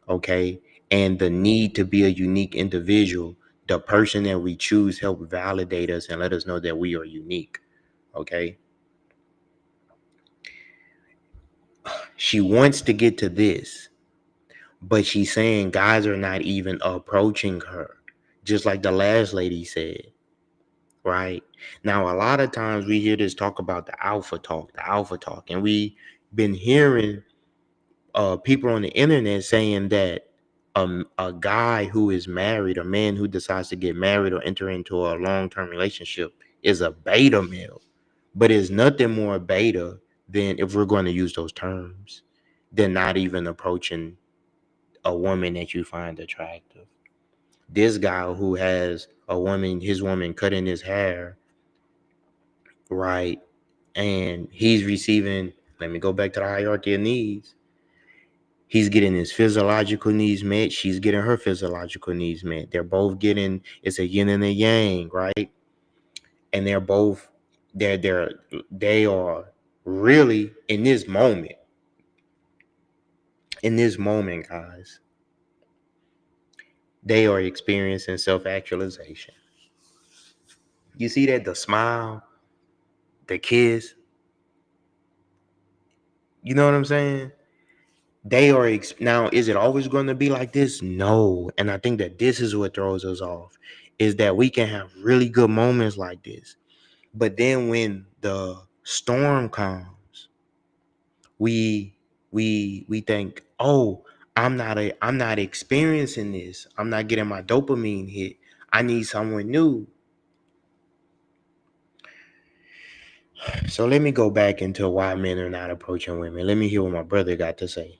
okay, and the need to be a unique individual. The person that we choose help validate us and let us know that we are unique, okay. She wants to get to this, but she's saying guys are not even approaching her, just like the last lady said. Right. Now, a lot of times we hear this talk about the alpha talk, and we been hearing people on the internet saying that a guy who is married, a man who decides to get married or enter into a long-term relationship is a beta male. But it's nothing more beta than, if we're going to use those terms, than not even approaching a woman that you find attractive. This guy who has his woman cutting his hair, right? And he's receiving, let me go back to the hierarchy of needs. He's getting his physiological needs met. She's getting her physiological needs met. They're both getting, it's a yin and a yang, right? And they're both, they are really in this moment, guys, they are experiencing self-actualization. You see that? The smile, the kiss, you know what I'm saying? Now, is it always going to be like this? No. And I think that this is what throws us off, is that we can have really good moments like this, but then when the storm comes, we think, oh, I'm not experiencing this, I'm not getting my dopamine hit, I need someone new. So let me go back into why men are not approaching women. Let me hear what my brother got to say.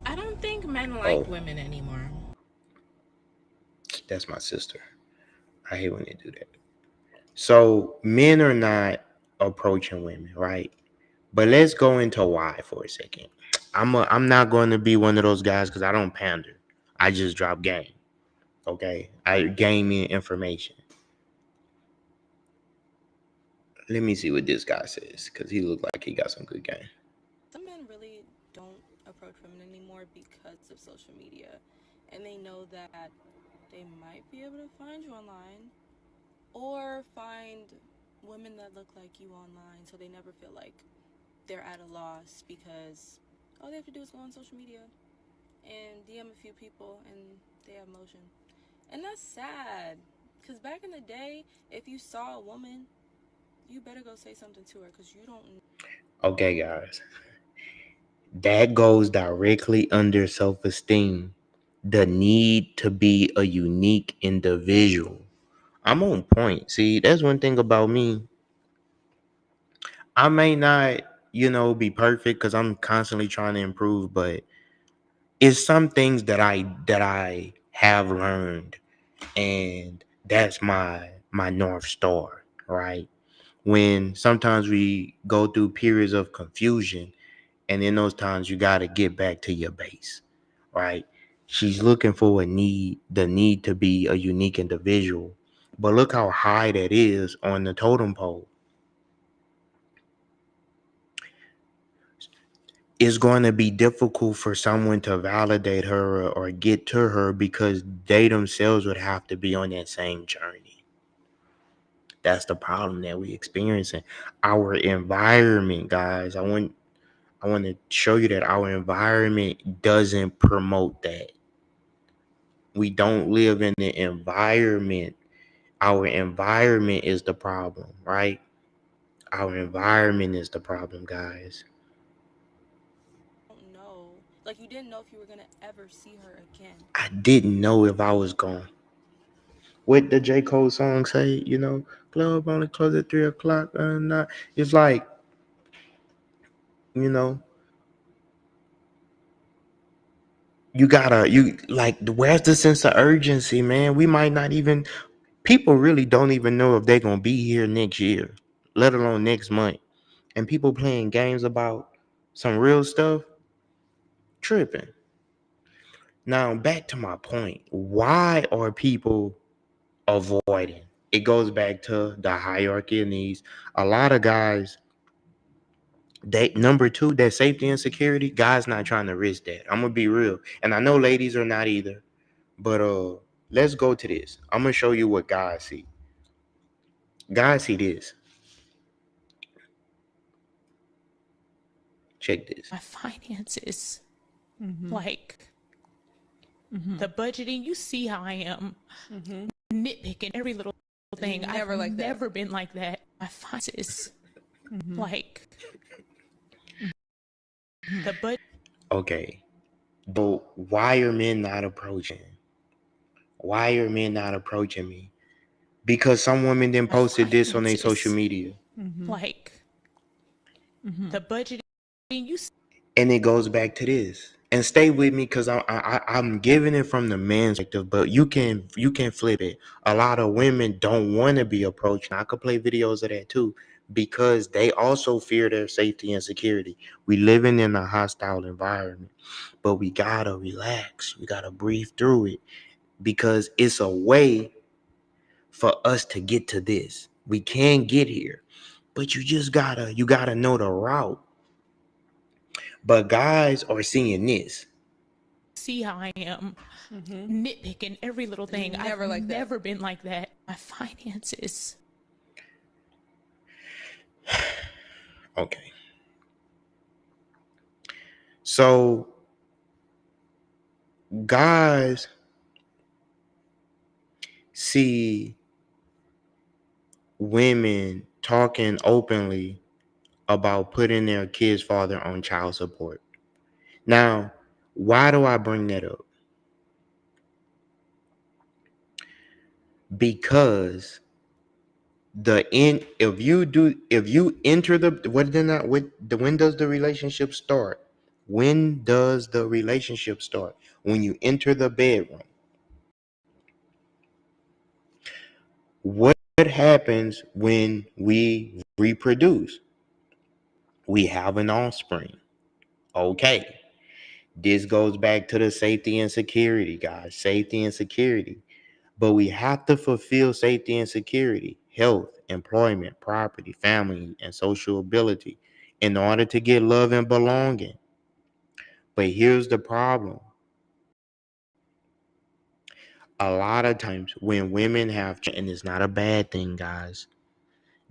I don't think men like Oh, women anymore. that's my sister. I hate when they do that. So men are not approaching women, right? But let's go into why for a second. I'm not going to be one of those guys because I don't pander. I just drop game. Okay, I game me information. Let me see what this guy says because he looked like he got some good game. Some men really don't approach women anymore because of social media, and they know that they might be able to find you online or find women that look like you online, so they never feel like they're at a loss because all they have to do is go on social media and DM a few people and they have motion. And that's sad, because back in the day, if you saw a woman, you better go say something to her because you don't. Okay, guys, that goes directly under self-esteem. The need to be a unique individual. I'm on point. See, that's one thing about me. I may not, be perfect because I'm constantly trying to improve, but it's some things that I have learned, and that's my North Star, right? When sometimes we go through periods of confusion, and in those times you got to get back to your base, right? She's looking for the need to be a unique individual. But look how high that is on the totem pole. It's going to be difficult for someone to validate her or get to her because they themselves would have to be on that same journey. That's the problem that we're experiencing. Our environment, guys, I want to show you that our environment doesn't promote that. We don't live in the environment. Our environment is the problem, right? Our environment is the problem, guys. Don't know. Like, you didn't know if you were gonna ever see her again. I didn't know if I was gone. What the J. Cole song say? Club only close at 3 o'clock. Not. It's like, you know, you like, where's the sense of urgency, man? We might not even, people really don't even know if they're gonna be here next year, let alone next month. And people playing games about some real stuff, tripping. Now back to my point. Why are people avoiding? It goes back to the hierarchy of needs. A lot of guys, they number two, that safety and security, guys not trying to risk that. I'm gonna be real. And I know ladies are not either. But let's go to this. I'm gonna show you what guys see. Guys see this. Check this. My finances, like the budgeting. You see how I am nitpicking every little thing. I've never been like that. My finances, like the budget. Okay. But why are men not approaching? Why are men not approaching me? Because some women then posted this on their social media. Like the budgeting. You And it goes back to this. And stay with me, because I'm giving it from the man's perspective, but you can flip it. A lot of women don't want to be approached. And I could play videos of that too, because they also fear their safety and security. We living in a hostile environment, but we gotta relax. We gotta breathe through it, because it's a way for us to get to this. We can get here, but you gotta know the route. But guys are seeing this. see how I am nitpicking every little thing. I've never been like that. My finances. Okay. So guys see women talking openly about putting their kid's father on child support. Now, why do I bring that up? Because if you enter the what then not what the when does the relationship start? When does the relationship start? When you enter the bedroom. What happens when we reproduce? We have an offspring. Okay. This goes back to the safety and security, guys. Safety and security. But we have to fulfill safety and security, health, employment, property, family, and social ability in order to get love and belonging. But here's the problem. A lot of times when women have, and it's not a bad thing, guys,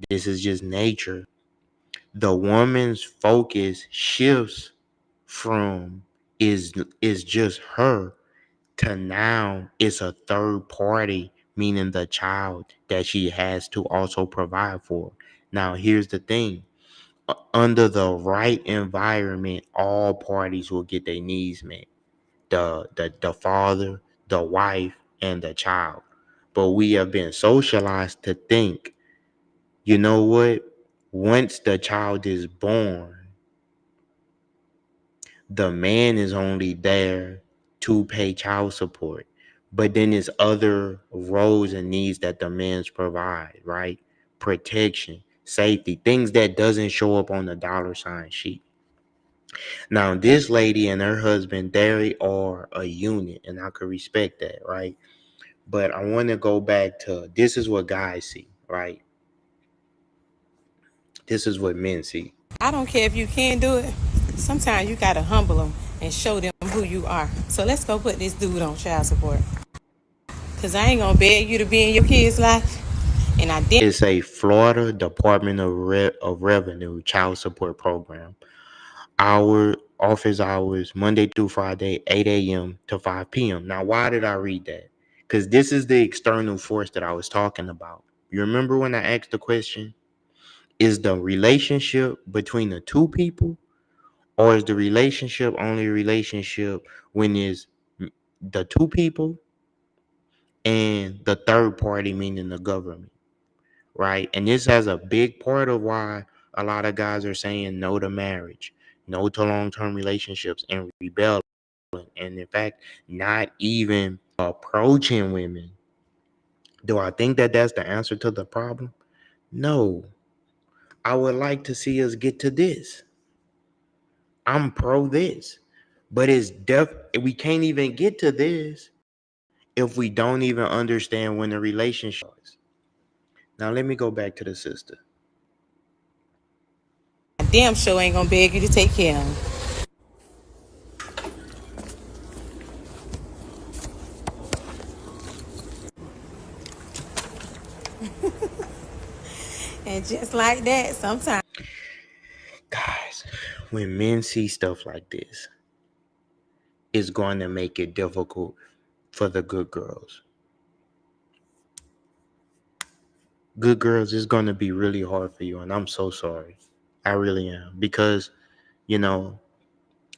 this is just nature, the woman's focus shifts from is just her to now it's a third party, meaning the child that she has to also provide for. Now, here's the thing. Under the right environment, all parties will get their needs met. The father, the wife, and the child. But we have been socialized to think, you know what? Once the child is born, the man is only there to pay child support. But then there's other roles and needs that the men's provide, right? Protection, safety, things that doesn't show up on the dollar sign sheet. Now, this lady and her husband, they are a unit, and I could respect that, right? But I want to go back to this is what guys see, right? This is what men see. I don't care if you can do it. Sometimes you gotta humble them and show them who you are. So let's go put this dude on child support. Cause I ain't gonna beg you to be in your kid's life. And I did. It's a Florida Department of Revenue child support program. Our office hours, Monday through Friday, 8 a.m. to 5 p.m. Now, why did I read that? Because this is the external force that I was talking about. You remember when I asked the question, is the relationship between the two people, or is the relationship only a relationship when it's the two people and the third party, meaning the government, right? And this has a big part of why a lot of guys are saying no to marriage, no to long-term relationships, and rebelling, and in fact, not even approaching women. Do I think that that's the answer to the problem? No. I would like to see us get to this. I'm pro this, but we can't even get to this if we don't even understand when the relationship is. Now let me go back to the sister. I damn sure ain't gonna beg you to take care of him. And just like that, sometimes. Guys, when men see stuff like this, it's going to make it difficult for the good girls. Good girls, it's going to be really hard for you, and I'm so sorry. I really am. Because, you know,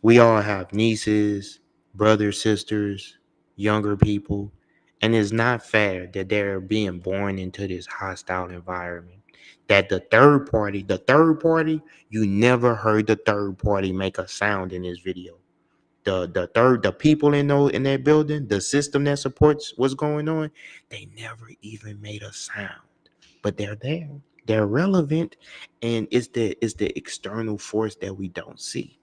we all have nieces, brothers, sisters, younger people, and it's not fair that they're being born into this hostile environment. That the third party, you never heard the third party make a sound in this video. The people in that building, the system that supports what's going on, they never even made a sound. But they're there. They're relevant, and it's the external force that we don't see.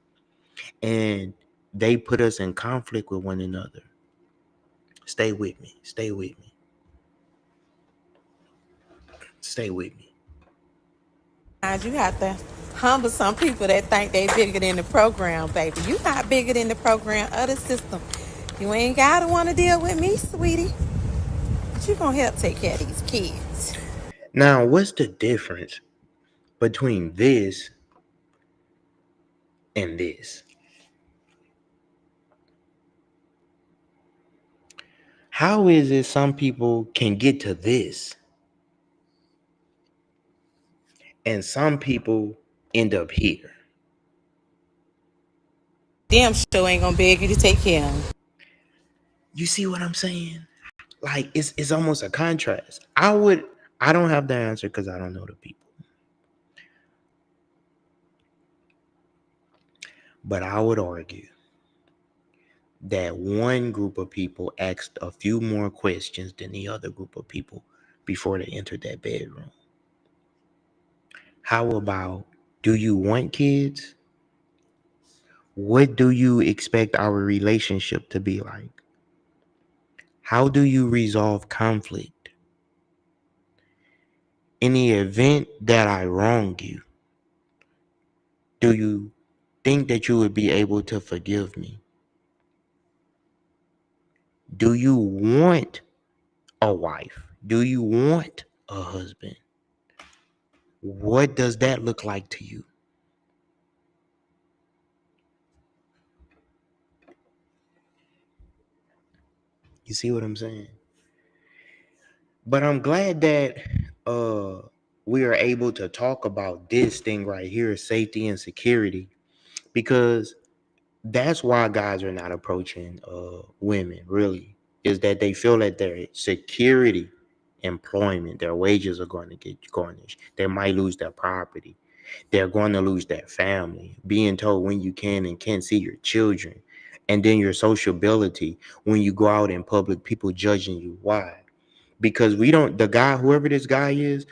And they put us in conflict with one another. Stay with me. Stay with me. Stay with me. You have to humble some people that think they bigger than the program, baby. You not bigger than the program or the system. You ain't gotta want to deal with me, sweetie. But you gonna help take care of these kids. Now, what's the difference between this and this? How is it some people can get to this and some people end up here? Damn sure ain't gonna beg you to take care of them. You see what I'm saying? Like it's almost a contrast. I don't have the answer because I don't know the people. But I would argue that one group of people asked a few more questions than the other group of people before they entered that bedroom. How about, do you want kids? What do you expect our relationship to be like? How do you resolve conflict? In the event that I wrong you, do you think that you would be able to forgive me? Do you want a wife? Do you want a husband? What does that look like to you? You see what I'm saying? But I'm glad that we are able to talk about this thing right here, safety and security, because that's why guys are not approaching women, really, is that they feel that their security, employment, their wages are going to get garnished. They might lose their property. They're going to lose their family. Being told when you can and can't see your children. And then your sociability, when you go out in public, people judging you. Why? Because we don't, the guy, whoever this guy is,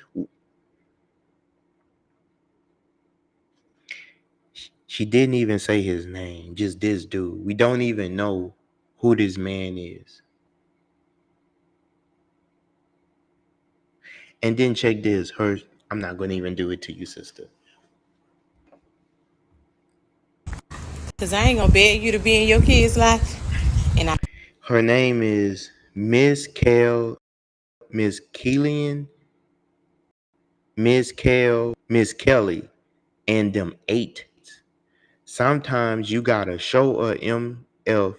she didn't even say his name, just this dude. We don't even know who this man is. And then check this, I'm not going to even do it to you, sister. Cause I ain't gonna beg you to be in your kid's life. And Her name is Miss Killian, Miss Kelly, and them eight. Sometimes you gotta show a MF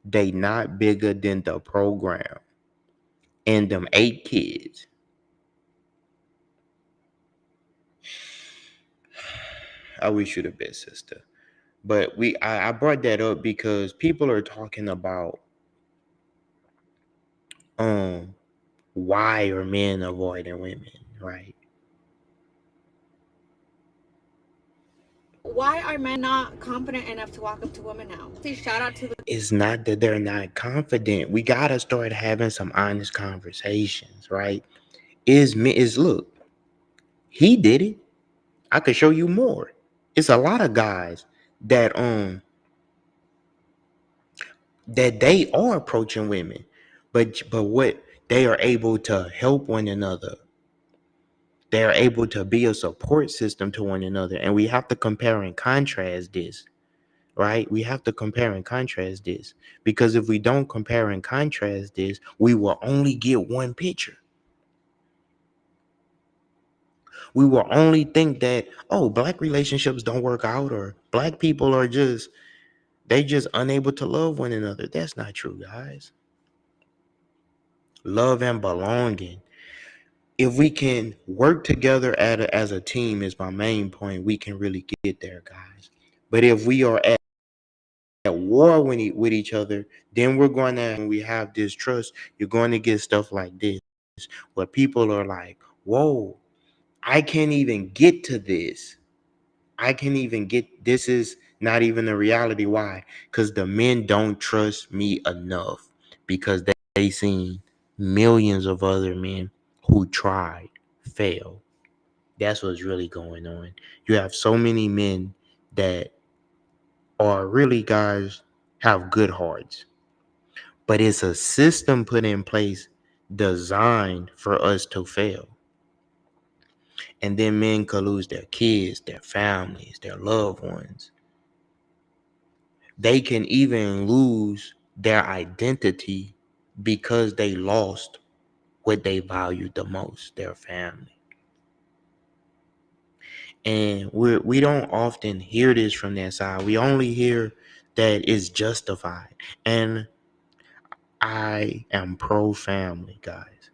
they not bigger than the program. And them 8 kids. I wish you the best, sister. But I brought that up because people are talking about um why are men avoiding women, right? Why are men not confident enough to walk up to women now? See, shout out to the It's not that they're not confident. We gotta start having some honest conversations, right? Look, he did it. I could show you more. It's a lot of guys that that they are approaching women, but what they are able to help one another. They are able to be a support system to one another, and we have to compare and contrast this, right? We have to compare and contrast this, because if we don't compare and contrast this, we will only get one picture. We will only think that, oh, black relationships don't work out, or black people are just unable to love one another. That's not true, guys. Love and belonging. If we can work together as a team, is my main point, we can really get there, guys. But if we are at war with each other, then when we have distrust, you're going to get stuff like this, where people are like, whoa, I can't even get to this. This is not even a reality. Why? Because the men don't trust me enough, because they seen millions of other men who tried, fail. That's what's really going on. You have so many men that are really, guys, have good hearts, but it's a system put in place designed for us to fail. And then men could lose their kids, their families, their loved ones. They can even lose their identity because they lost what they valued the most, their family. And we don't often hear this from that side. We only hear that it's justified. And I am pro family, guys.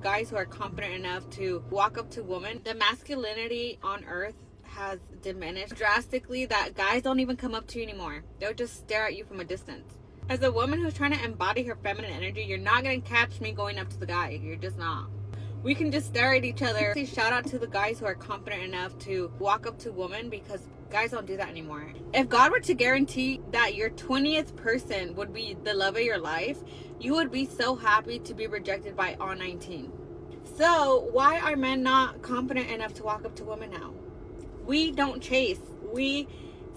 guys who are confident enough to walk up to women. The masculinity on earth has diminished drastically, that guys don't even come up to you anymore. They'll just stare at you from a distance. As a woman who's trying to embody her feminine energy, you're not going to catch me going up to the guy. You're just not. We can just stare at each other. Shout out to the guys who are confident enough to walk up to women, because guys don't do that anymore. If God were to guarantee that your 20th person would be the love of your life, you would be so happy to be rejected by all 19. So why are men not confident enough to walk up to women now? We don't chase. We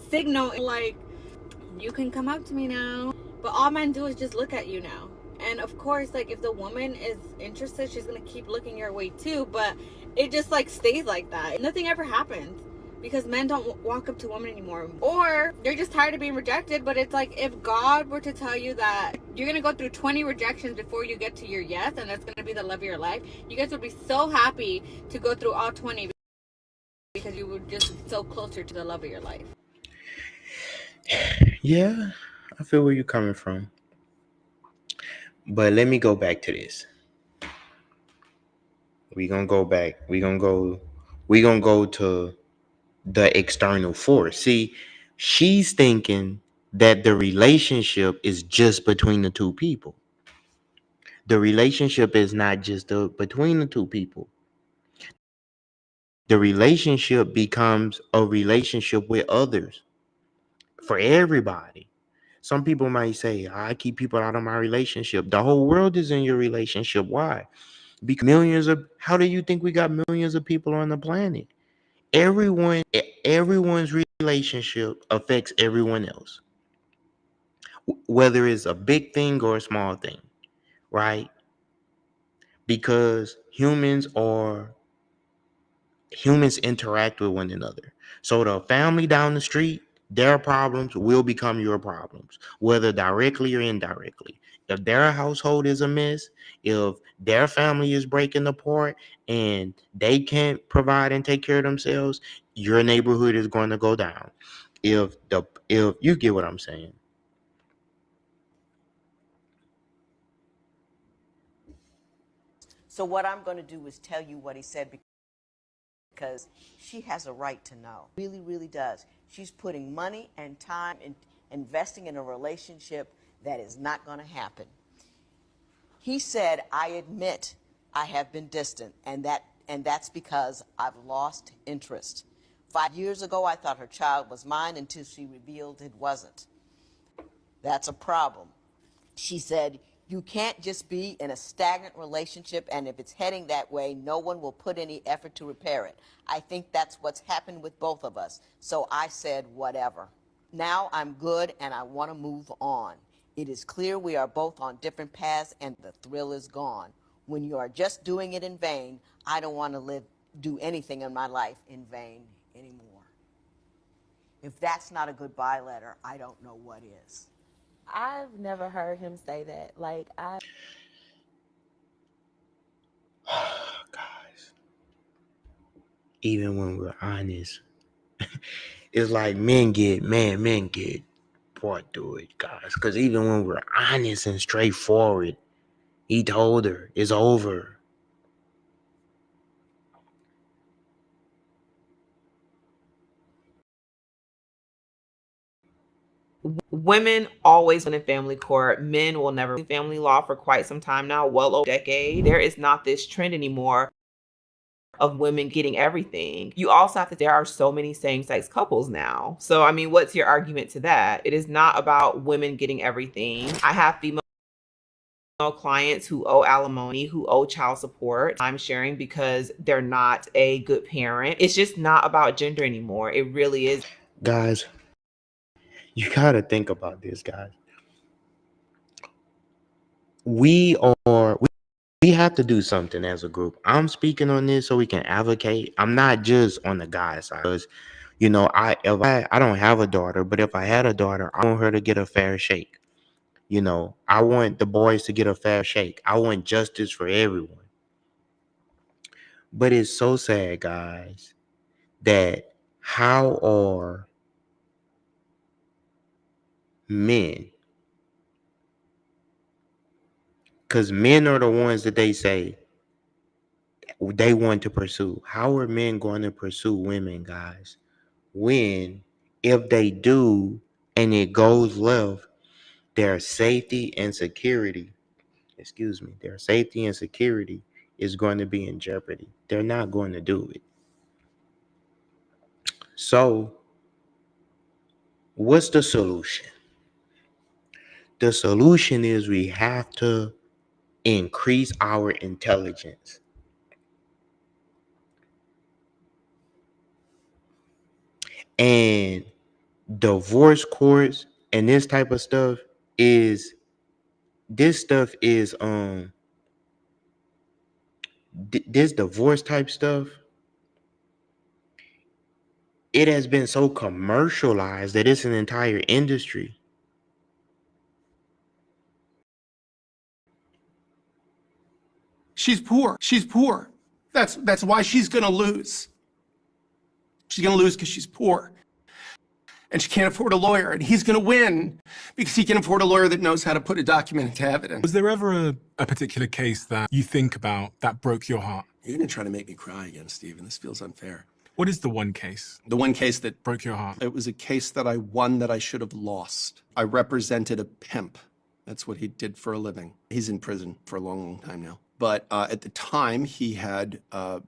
signal like, you can come up to me now. But all men do is just look at you now. And of course, like, if the woman is interested, she's gonna keep looking your way too. But it just like stays like that. Nothing ever happens, because men don't walk up to women anymore. Or they're just tired of being rejected. But it's like, if God were to tell you that you're gonna go through 20 rejections before you get to your yes, and that's gonna be the love of your life, you guys would be so happy to go through all 20, because you were just so closer to the love of your life. Yeah, I feel where you're coming from. But let me go back to this. We're gonna go back. We're gonna go to the external force. See, she's thinking that the relationship is just between the two people. The relationship is not just between the two people. The relationship becomes a relationship with others, for everybody. Some people might say, I keep people out of my relationship. The whole world is in your relationship. Why? Because how do you think we got millions of people on the planet? Everyone's relationship affects everyone else, whether it's a big thing or a small thing, right? Because humans interact with one another. So the family down the street, their problems will become your problems, whether directly or indirectly. If their household is a mess, if their family is breaking apart and they can't provide and take care of themselves, your neighborhood is going to go down. If you get what I'm saying. So what I'm going to do is tell you what he said because she has a right to know. Really, really does. She's putting money and time in investing in a relationship that is not going to happen. He said, I admit I have been distant, and that's because I've lost interest. 5 years ago, I thought her child was mine until she revealed it wasn't. That's a problem. She said, you can't just be in a stagnant relationship, and if it's heading that way, no one will put any effort to repair it. I think that's what's happened with both of us. So I said, whatever. Now I'm good, and I want to move on. It is clear we are both on different paths, and the thrill is gone. When you are just doing it in vain, I don't want to do anything in my life in vain anymore. If that's not a goodbye letter, I don't know what is. I've never heard him say that. Like, Guys, even when we're honest, it's like men get brought through it, guys. Because even when we're honest and straightforward, he told her it's over. Women always win in family court. Men will never win family law for quite some time now, well over a decade. There is not this trend anymore of women getting everything. You also have to, there are so many same-sex couples now. So, I mean, what's your argument to that? It is not about women getting everything. I have female clients who owe alimony, who owe child support, time sharing because they're not a good parent. It's just not about gender anymore. It really is. Guys, you gotta think about this, guys. We have to do something as a group. I'm speaking on this so we can advocate. I'm not just on the guy's side. Because, I don't have a daughter, but if I had a daughter, I want her to get a fair shake. I want the boys to get a fair shake. I want justice for everyone. But it's so sad, guys, that how are men? Because men are the ones that they say they want to pursue. How are men going to pursue women, guys? When, if they do, and it goes left, their safety and security, their safety and security is going to be in jeopardy. They're not going to do it. So, what's the solution? The solution is we have to increase our intelligence. And divorce courts and this type of stuff is this divorce type stuff, it has been so commercialized that it's an entire industry. She's poor. She's poor. That's why she's going to lose. She's going to lose because she's poor. And she can't afford a lawyer. And he's going to win because he can afford a lawyer that knows how to put a document into evidence. Was there ever a particular case that you think about that broke your heart? You're going to try to make me cry again, Stephen. This feels unfair. What is the one case? The one case that broke your heart? It was a case that I won that I should have lost. I represented a pimp. That's what he did for a living. He's in prison for a long, long time now. But at the time, he had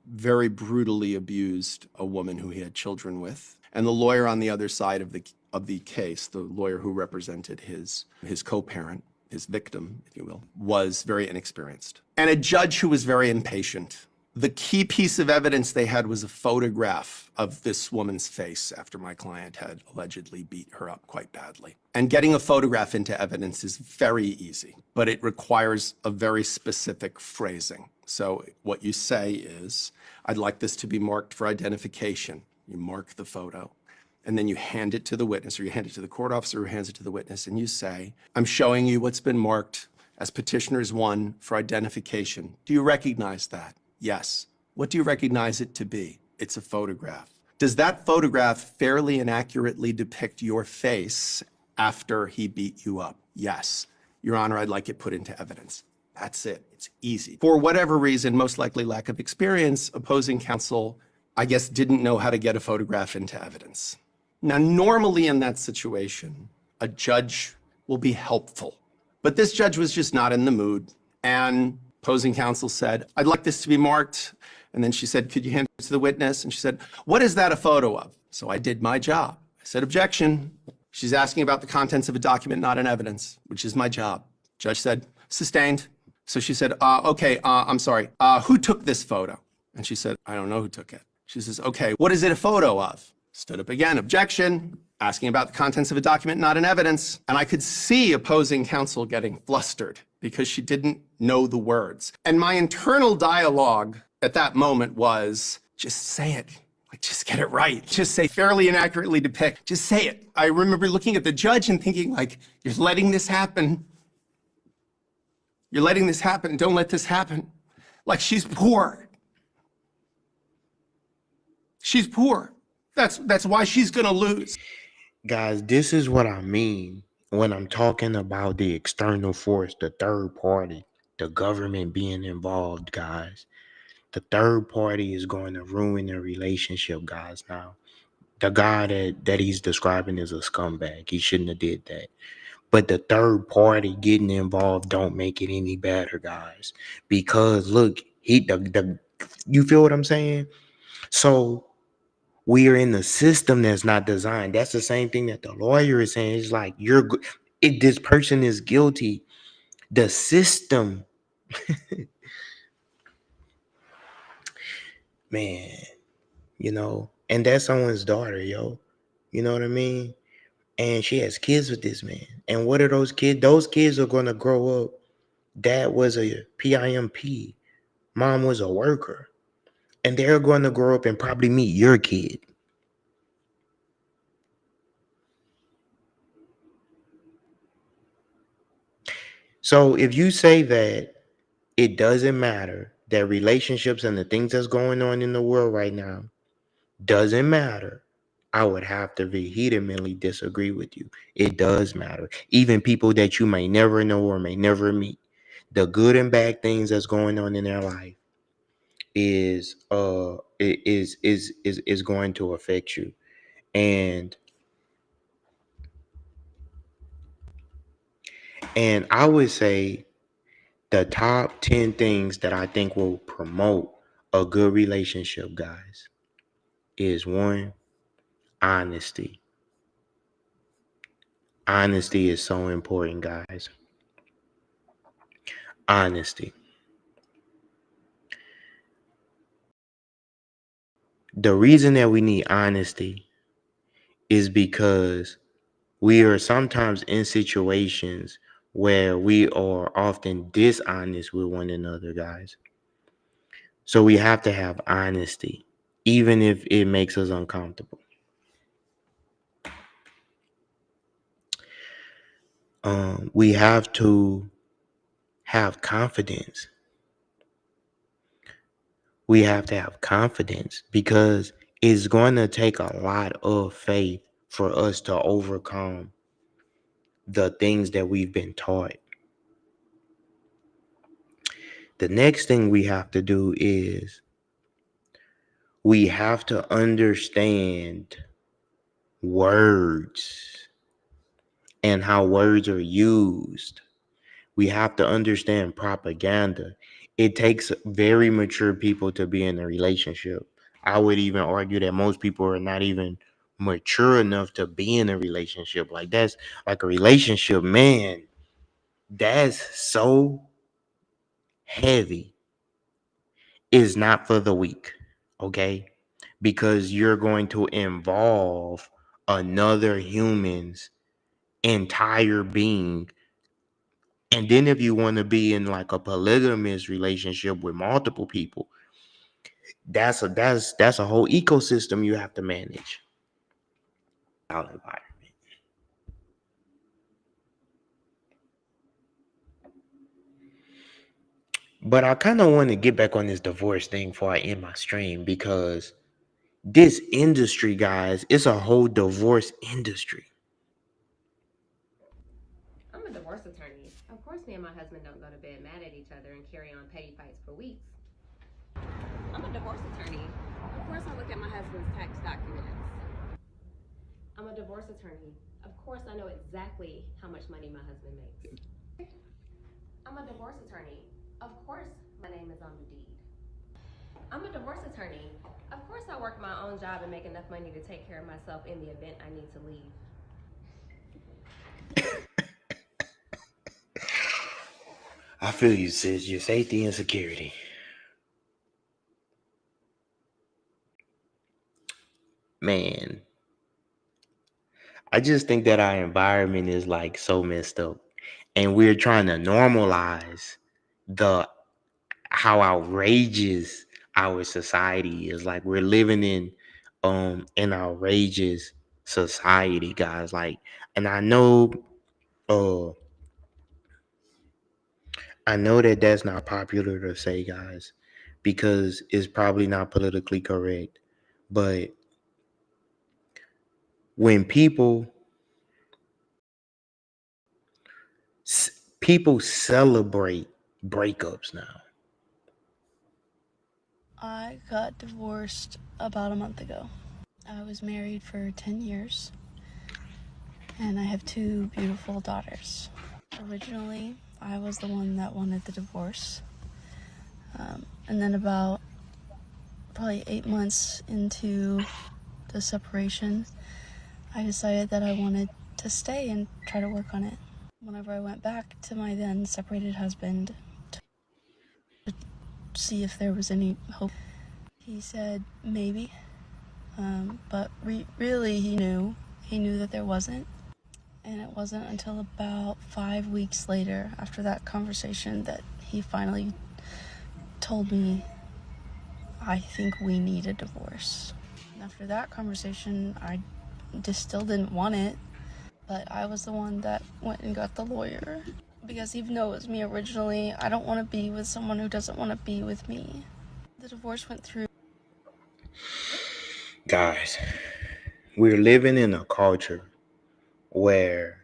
very brutally abused a woman who he had children with. And the lawyer on the other side of the case, the lawyer who represented his co-parent, his victim, if you will, was very inexperienced. And a judge who was very impatient. The key piece of evidence they had was a photograph of this woman's face after my client had allegedly beat her up quite badly. And getting a photograph into evidence is very easy, but it requires a very specific phrasing. So what you say is, I'd like this to be marked for identification. You mark the photo, and then you hand it to the witness, or you hand it to the court officer who hands it to the witness, and you say, I'm showing you what's been marked as petitioner's 1 for identification. Do you recognize that? Yes. What do you recognize it to be? It's a photograph. Does that photograph fairly and accurately depict your face after he beat you up? Yes. Your Honor, I'd like it put into evidence. That's it. It's easy. For whatever reason, most likely lack of experience, opposing counsel, I guess, didn't know how to get a photograph into evidence. Now, normally in that situation, a judge will be helpful. But this judge was just not in the mood, and opposing counsel said, I'd like this to be marked. And then she said, could you hand it to the witness? And she said, what is that a photo of? So I did my job. I said, objection. She's asking about the contents of a document, not an evidence, which is my job. Judge said, sustained. So she said, okay, I'm sorry. Who took this photo? And she said, I don't know who took it. She says, okay, what is it a photo of? Stood up again, objection. Asking about the contents of a document, not an evidence. And I could see opposing counsel getting flustered because she didn't know the words. And my internal dialogue at that moment was, just say it. Like, just get it right. Just say fairly and accurately depict. Just say it. I remember looking at the judge and thinking, like, you're letting this happen. You're letting this happen. Don't let this happen. Like, she's poor. She's poor. That's why she's gonna lose. Guys, this is what I mean when I'm talking about the external force, the third party, the government being involved, guys. The third party is going to ruin the relationship, guys. Now, the guy that he's describing is a scumbag. He shouldn't have did that. But the third party getting involved don't make it any better, guys. Because look, you feel what I'm saying? So we are in the system that's not designed. That's the same thing that the lawyer is saying. It's like this person is guilty. The system, man, and that's someone's daughter, yo. You know what I mean? And she has kids with this man. And what are those kids? Those kids are gonna grow up. Dad was a PIMP. Mom was a worker. And they're going to grow up and probably meet your kid. So if you say that it doesn't matter, that relationships and the things that's going on in the world right now doesn't matter, I would have to vehemently disagree with you. It does matter. Even people that you may never know or may never meet, the good and bad things that's going on in their life is going to affect you. And I would say the top 10 things that I think will promote a good relationship, guys, is 1, honesty. Honesty is so important, guys. Honesty. The reason that we need honesty is because we are sometimes in situations where we are often dishonest with one another, guys. So we have to have honesty, even if it makes us uncomfortable. We have to have confidence. We have to have confidence because it's going to take a lot of faith for us to overcome the things that we've been taught. The next thing we have to do is we have to understand words and how words are used. We have to understand propaganda. It takes very mature people to be in a relationship. I would even argue that most people are not even mature enough to be in a relationship. Like that's like a relationship, man. That's so heavy. Is not for the weak, okay? Because you're going to involve another human's entire being. And then if you want to be in like a polygamous relationship with multiple people, that's a whole ecosystem you have to manage. But I kind of want to get back on this divorce thing before I end my stream, because this industry, guys, it's a whole divorce industry. I'm a divorce attorney. Of course, me and my husband don't go to bed mad at each other and carry on petty fights for weeks. I'm a divorce attorney. Of course, I look at my husband's tax documents. I'm a divorce attorney. Of course, I know exactly how much money my husband makes. I'm a divorce attorney. Of course, my name is on the deed. I'm a divorce attorney. Of course, I work my own job and make enough money to take care of myself in the event I need to leave. I feel you, sis. Your safety and security. Man, I just think that our environment is like so messed up, and we're trying to normalize the how outrageous our society is. Like we're living in an outrageous society, guys. Like, and uh I know that that's not popular to say, guys, because it's probably not politically correct. But when people celebrate breakups now. I got divorced about a month ago. I was married for 10 years, and I have 2 beautiful daughters. Originally, I was the one that wanted the divorce. And then about probably 8 months into the separation, I decided that I wanted to stay and try to work on it. Whenever I went back to my then separated husband to see if there was any hope, he said maybe, but really he knew that there wasn't. And it wasn't until about 5 weeks later, after that conversation, that he finally told me, I think we need a divorce. And after that conversation, I just still didn't want it, but I was the one that went and got the lawyer. Because even though it was me originally, I don't want to be with someone who doesn't want to be with me. The divorce went through. Guys, we're living in a culture where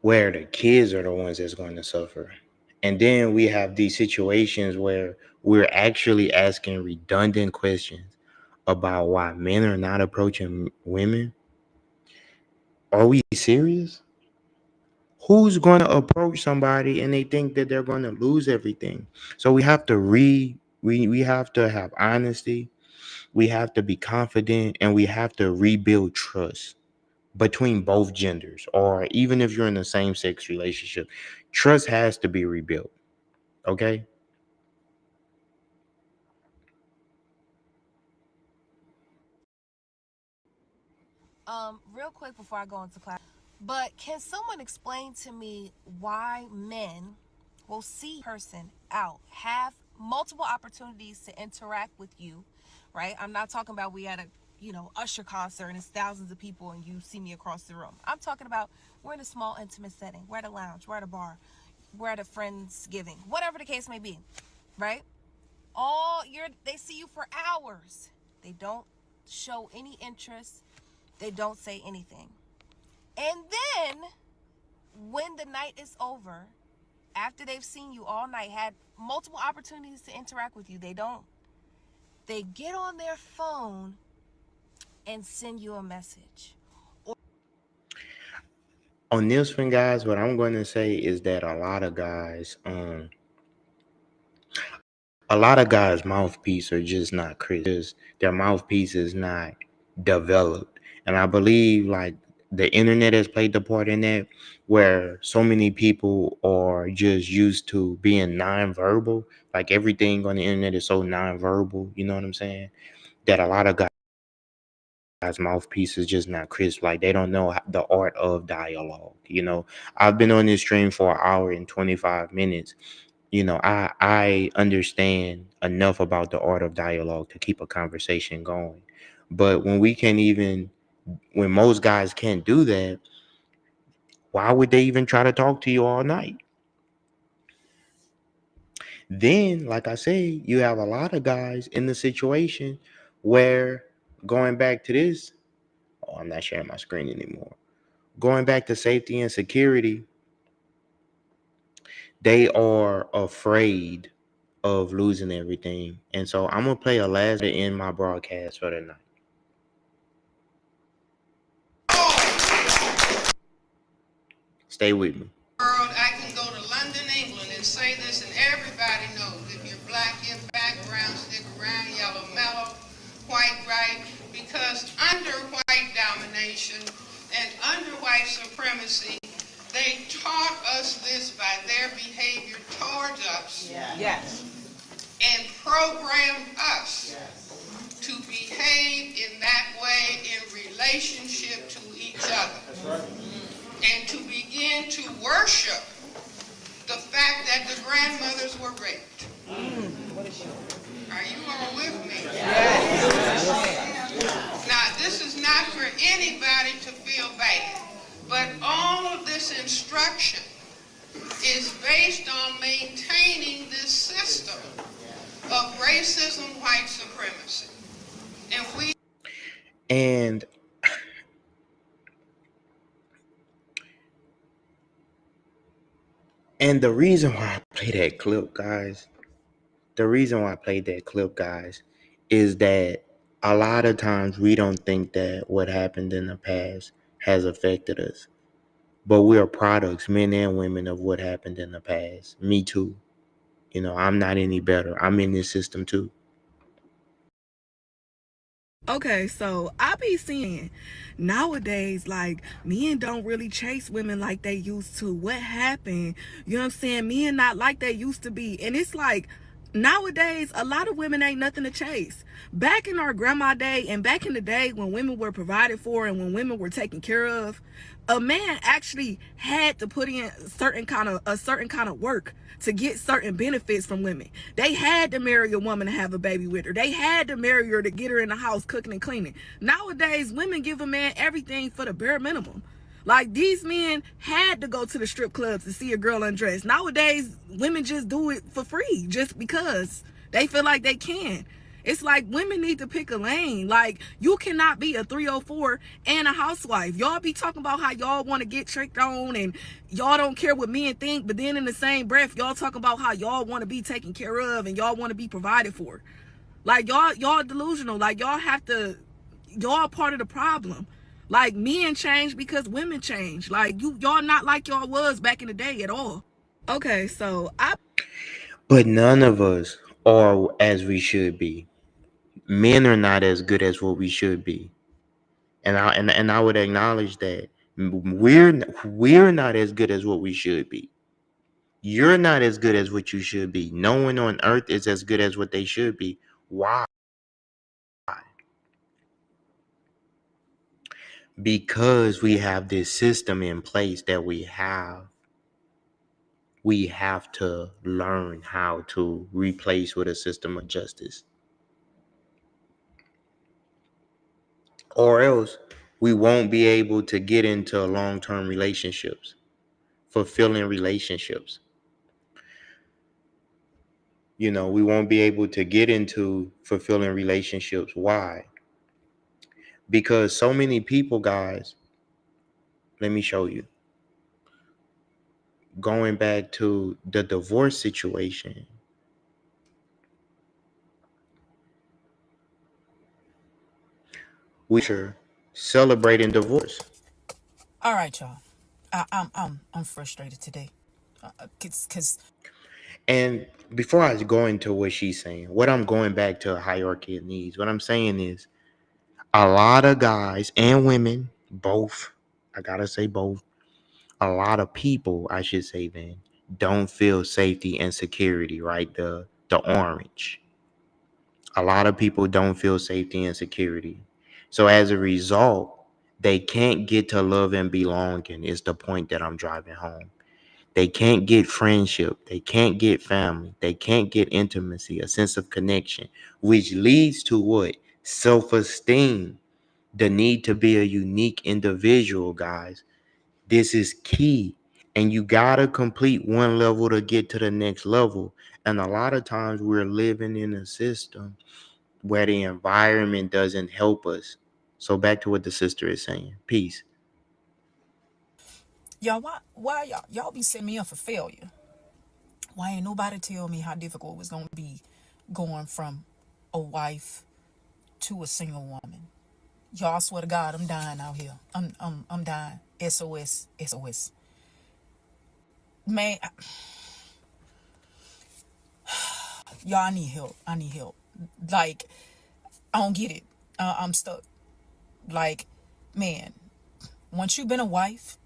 the kids are the ones that's going to suffer. And then we have these situations where we're actually asking redundant questions about why men are not approaching women. Are we serious? Who's going to approach somebody and they think that they're going to lose everything? So we have to we have to have honesty. We have to be confident, and we have to rebuild trust between both genders, or even if you're in a same-sex relationship. Trust has to be rebuilt. Okay? Real quick before I go into class, but can someone explain to me why men will see a person out, have multiple opportunities to interact with you, right? I'm not talking about we at a Usher concert and it's thousands of people and you see me across the room. I'm talking about we're in a small intimate setting. We're at a lounge, we're at a bar, we're at a Friendsgiving, whatever the case may be, right? They see you for hours. They don't show any interest. They don't say anything. And then when the night is over, after they've seen you all night, had multiple opportunities to interact with you, they don't. They get on their phone and send you a message. On this one, guys, what I'm going to say is that a lot of a lot of guys' mouthpiece are just not crisp. Their mouthpiece is not developed. And I believe like the internet has played the part in that, where so many people are just used to being nonverbal. Like everything on the internet is so nonverbal, you know what I'm saying? That a lot of guys' mouthpiece is just not crisp. Like they don't know the art of dialogue. I've been on this stream for an hour and 25 minutes. I understand enough about the art of dialogue to keep a conversation going. But when most guys can't do that, why would they even try to talk to you all night? Then, like I say, you have a lot of guys in the situation where, going back to this, I'm not sharing my screen anymore. Going back to safety and security, they are afraid of losing everything. And so I'm gonna play a last bit in my broadcast for the night. Stay with me. I can go to London, England and say this and everybody knows. If you're black, your background, stick around, yellow, mellow, white, right? Because under white domination and under white supremacy, they taught us this by their behavior towards us. Yes. And programmed us to behave in that way in relationship to each other. That's right. And to begin to worship the fact that the grandmothers were raped. Are you all with me? Yes. Now, this is not for anybody to feel bad, but all of this instruction is based on maintaining this system of racism, white supremacy. And the reason why I play that clip, guys, is that a lot of times we don't think that what happened in the past has affected us. But we are products, men and women, of what happened in the past. Me too. I'm not any better. I'm in this system too. Okay, so I be seeing nowadays, like, men don't really chase women like they used to. What happened? You know what I'm saying? Men not like they used to be. And it's like, nowadays, a lot of women ain't nothing to chase. Back in our grandma day and back in the day when women were provided for and when women were taken care of, a man actually had to put in a certain kind of work to get certain benefits from women. They had to marry a woman to have a baby with her. They had to marry her to get her in the house cooking and cleaning. Nowadays, women give a man everything for the bare minimum. Like, these men had to go to the strip clubs to see a girl undressed. Nowadays, women just do it for free just because they feel like they can. It's like women need to pick a lane. Like, you cannot be a 304 and a housewife. Y'all be talking about how y'all want to get tricked on and y'all don't care what men think, but then in the same breath, y'all talk about how y'all want to be taken care of and y'all want to be provided for. Like, y'all delusional. Like, y'all part of the problem. Like, men change because women change. Like, y'all not like y'all was back in the day at all. Okay, so But none of us are as we should be. Men are not as good as what we should be. And I would acknowledge that we're not as good as what we should be. You're not as good as what you should be. No one on earth is as good as what they should be. Why? Because we have this system in place that we have to learn how to replace with a system of justice. Or else we won't be able to get into long-term relationships, fulfilling relationships. We won't be able to get into fulfilling relationships. Why? Because so many people, guys, let me show you. Going back to the divorce situation, we are celebrating divorce. All right, y'all. I'm frustrated today, cause And before I go into what she's saying, what I'm going back to a hierarchy of needs, what I'm saying is a lot of guys and women, both, I gotta say both, a lot of people, I should say then, don't feel safety and security, right? The orange. A lot of people don't feel safety and security. So as a result, they can't get to love and belonging is the point that I'm driving home. They can't get friendship. They can't get family. They can't get intimacy, a sense of connection, which leads to what? Self-esteem, the need to be a unique individual, guys. This is key. And you got to complete one level to get to the next level. And a lot of times we're living in a system where the environment doesn't help us. So back to what the sister is saying. Peace. Y'all, why y'all be setting me up for failure? Why ain't nobody tell me how difficult it was gonna be going from a wife to a single woman? Y'all, I swear to God, I'm dying out here. I'm dying. SOS, SOS. Man, y'all, I need help. I need help. Like, I don't get it. I'm stuck. Like, man, once you've been a wife,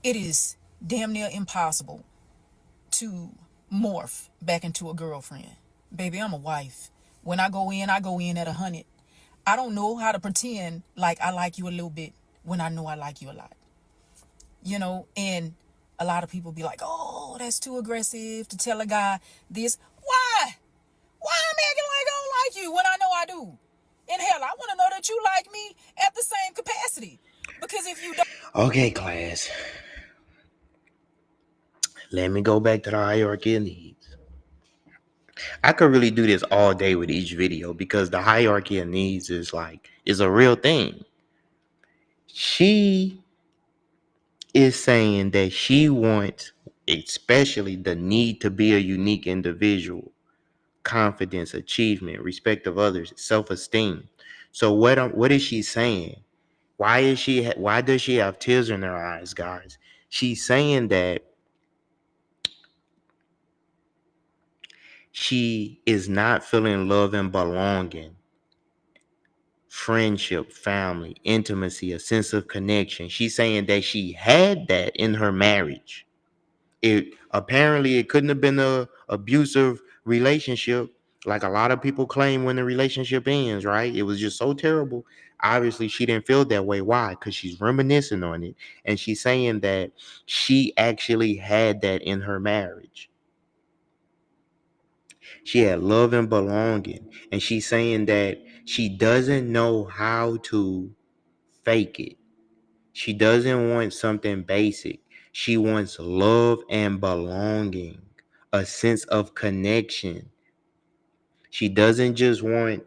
it is damn near impossible to morph back into a girlfriend. Baby, I'm a wife. When I go in at 100. I don't know how to pretend like I like you a little bit when I know I like you a lot. You know, and a lot of people be like, oh, that's too aggressive to tell a guy this. Why? Why I'm acting like I don't like you when I know I do? And hell, I want to know that you like me at the same capacity. Because if you don't... Okay, class. Let me go back to the hierarchy of needs. I could really do this all day with each video because the hierarchy of needs is a real thing. She is saying that she wants, especially the need to be a unique individual, confidence, achievement, respect of others, self-esteem. So what is she saying? Why does she have tears in her eyes, guys? She's saying that she is not feeling love and belonging, friendship, family, intimacy, a sense of connection. She's saying that she had that in her marriage. It couldn't have been a abusive relationship like a lot of people claim when the relationship ends, right? It was just so terrible. Obviously, she didn't feel that way. Why? Because she's reminiscing on it. And she's saying that she actually had that in her marriage. She had love and belonging. And she's saying that she doesn't know how to fake it. She doesn't want something basic. She wants love and belonging, a sense of connection. She doesn't just want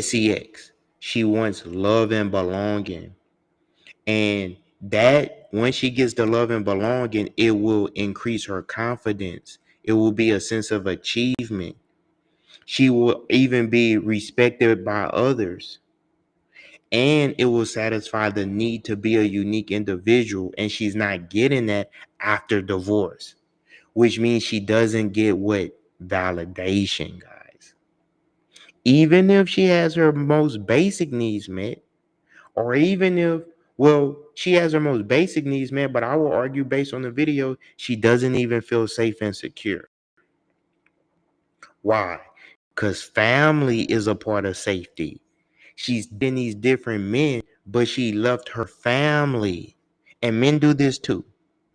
sex. She wants love and belonging. And that when she gets the love and belonging, it will increase her confidence. It will be a sense of achievement. She will even be respected by others. And it will satisfy the need to be a unique individual. And she's not getting that after divorce, which means she doesn't get what? Validation, guys. Even if she has her most basic needs met, or even if, well, she has her most basic needs met, but I will argue based on the video, she doesn't even feel safe and secure. Why? Because family is a part of safety. She's been these different men, but she left her family. And men do this too.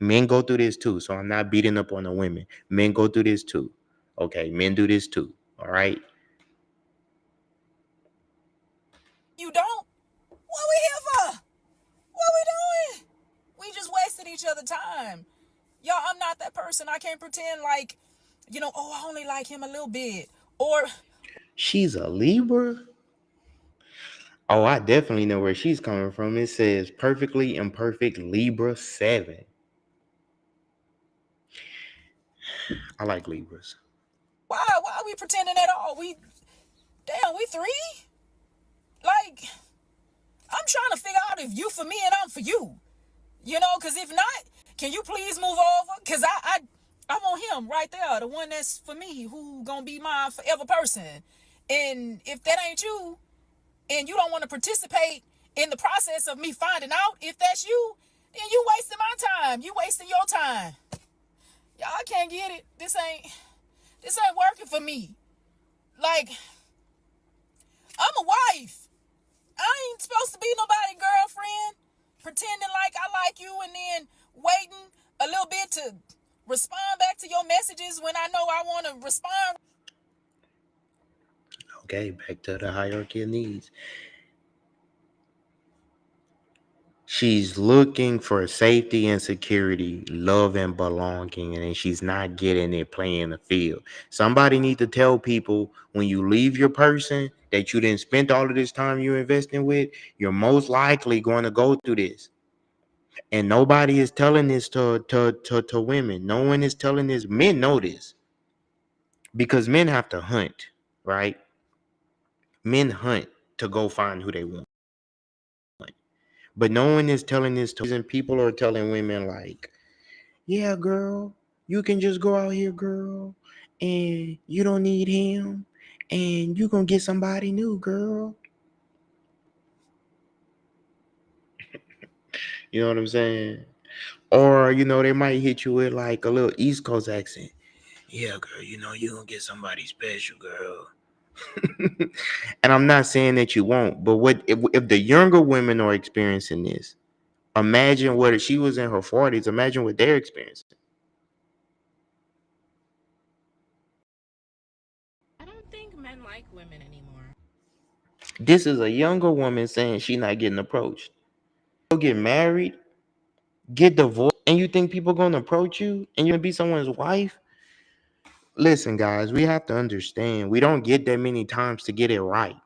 Men go through this too. So I'm not beating up on the women. Men go through this too. Okay, men do this too. All right. You don't? What we here for? What we doing? We just wasted each other time. Y'all, I'm not that person. I can't pretend like, oh, I only like him a little bit. Or She's a Libra. Oh, I definitely know where she's coming from. It says perfectly imperfect Libra 7. I like Libras. why are we pretending at all? We 3? Like, I'm trying to figure out if you for me and I'm for you. Because if not, Can you please move over? Cause I want him right there, the one that's for me, who gonna be my forever person. And if that ain't you, and you don't want to participate in the process of me finding out if that's you, then you wasting my time. You wasting your time. Y'all can't get it. This ain't working for me. Like, I'm a wife. I ain't supposed to be nobody girlfriend, pretending like I like you and then waiting a little bit to respond back to your messages when I know I want to respond. Okay, back to the hierarchy of needs. She's looking for safety and security, love and belonging, and she's not getting it playing the field. Somebody need to tell people when you leave your person that you didn't spend all of this time you're investing with, you're most likely going to go through this. And nobody is telling this to women. No one is telling this. Men know this because men have to hunt, right? Men hunt to go find who they want. But no one is telling this to, and people are telling women like, yeah, girl, you can just go out here, girl, and you don't need him, and you gonna get somebody new, girl. You know what I'm saying? Or, they might hit you with like a little East Coast accent. Yeah, girl, you gonna get somebody special, girl. And I'm not saying that you won't, but what if the younger women are experiencing this? Imagine what if she was in her 40s. Imagine what they're experiencing. I don't think men like women anymore. This is a younger woman saying she not getting approached. You'll get married, get divorced, and you think people gonna approach you and you're gonna be someone's wife? Listen, guys, we have to understand we don't get that many times to get it right.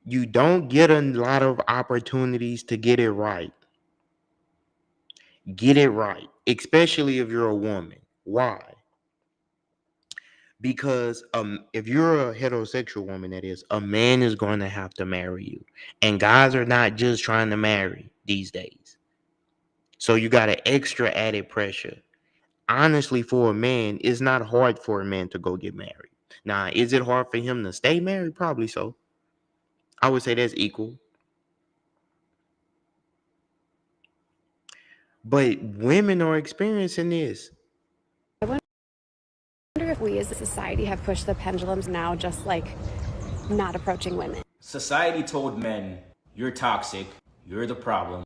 You don't get a lot of opportunities to get it right. Get it right, especially if you're a woman. Why? Because if you're a heterosexual woman, that is, a man is going to have to marry you. And guys are not just trying to marry these days. So you got an extra added pressure. Honestly, for a man, it's not hard for a man to go get married. Now, is it hard for him to stay married? Probably so. I would say that's equal. But women are experiencing this. I wonder if we as a society have pushed the pendulums now, just like not approaching women. Society told men, you're toxic, you're the problem.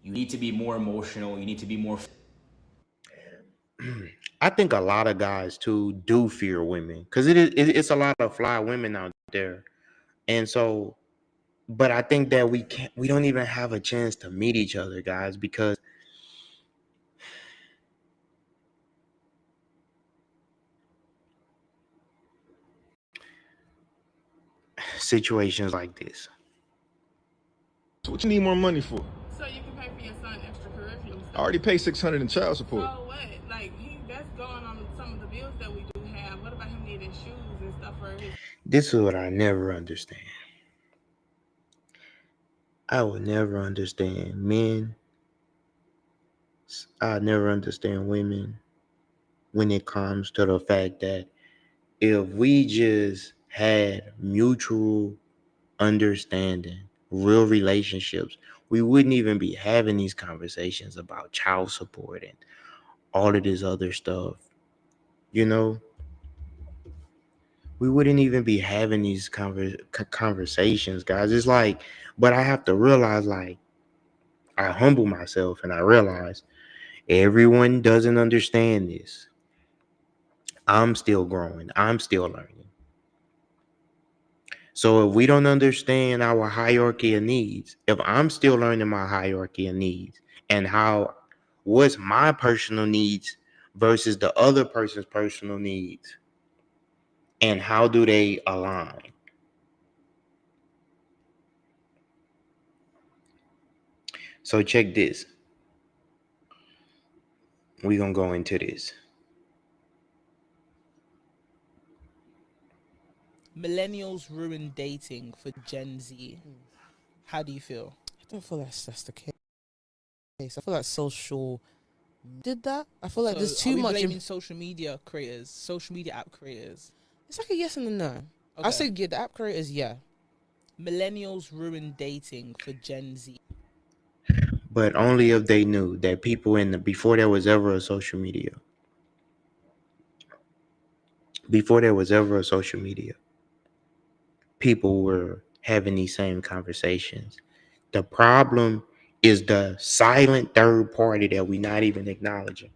You need to be more emotional, you need to be more. I think a lot of guys too do fear women because it's a lot of fly women out there. And so, but I think that we don't even have a chance to meet each other, guys, because situations like this. So what you need more money for? So you can pay for your son extracurricular stuff. I already paid $600 in child support. So what? Like that's going on some of the bills that we do have. What about him needing shoes and stuff for his? This is what I never understand. I would never understand men. I never understand women when it comes to the fact that if we just had mutual understanding, real relationships, we wouldn't even be having these conversations about child support and all of this other stuff. We wouldn't even be having these conversations, guys. It's like, but I have to realize, like, I humble myself and I realize everyone doesn't understand this. I'm still growing. I'm still learning. So if we don't understand our hierarchy of needs, if I'm still learning my hierarchy of needs and what's my personal needs versus the other person's personal needs and how do they align? So check this. We're going to go into this. Millennials ruin dating for Gen Z. How do you feel? don't feel that's the case. I feel like social did that. I feel like So there's are too we much. blaming social media creators, social media app creators? It's like a yes and a no. I say yeah, the app creators, yeah. Millennials ruin dating for Gen Z. But only if they knew that people before there was ever a social media. Before there was ever a social media, people were having these same conversations. The problem is the silent third party that we're not even acknowledging.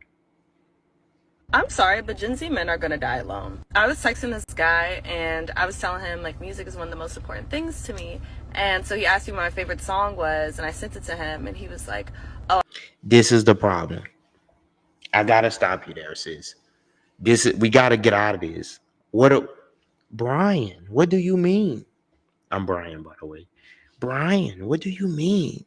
I'm sorry, but Gen Z men are gonna die alone. I was texting this guy and I was telling him like music is one of the most important things to me. And so he asked me what my favorite song was and I sent it to him and he was like, oh. This is the problem. I gotta stop you there, sis. We gotta get out of this. Brian, what do you mean? I'm Brian, by the way. Brian, what do you mean?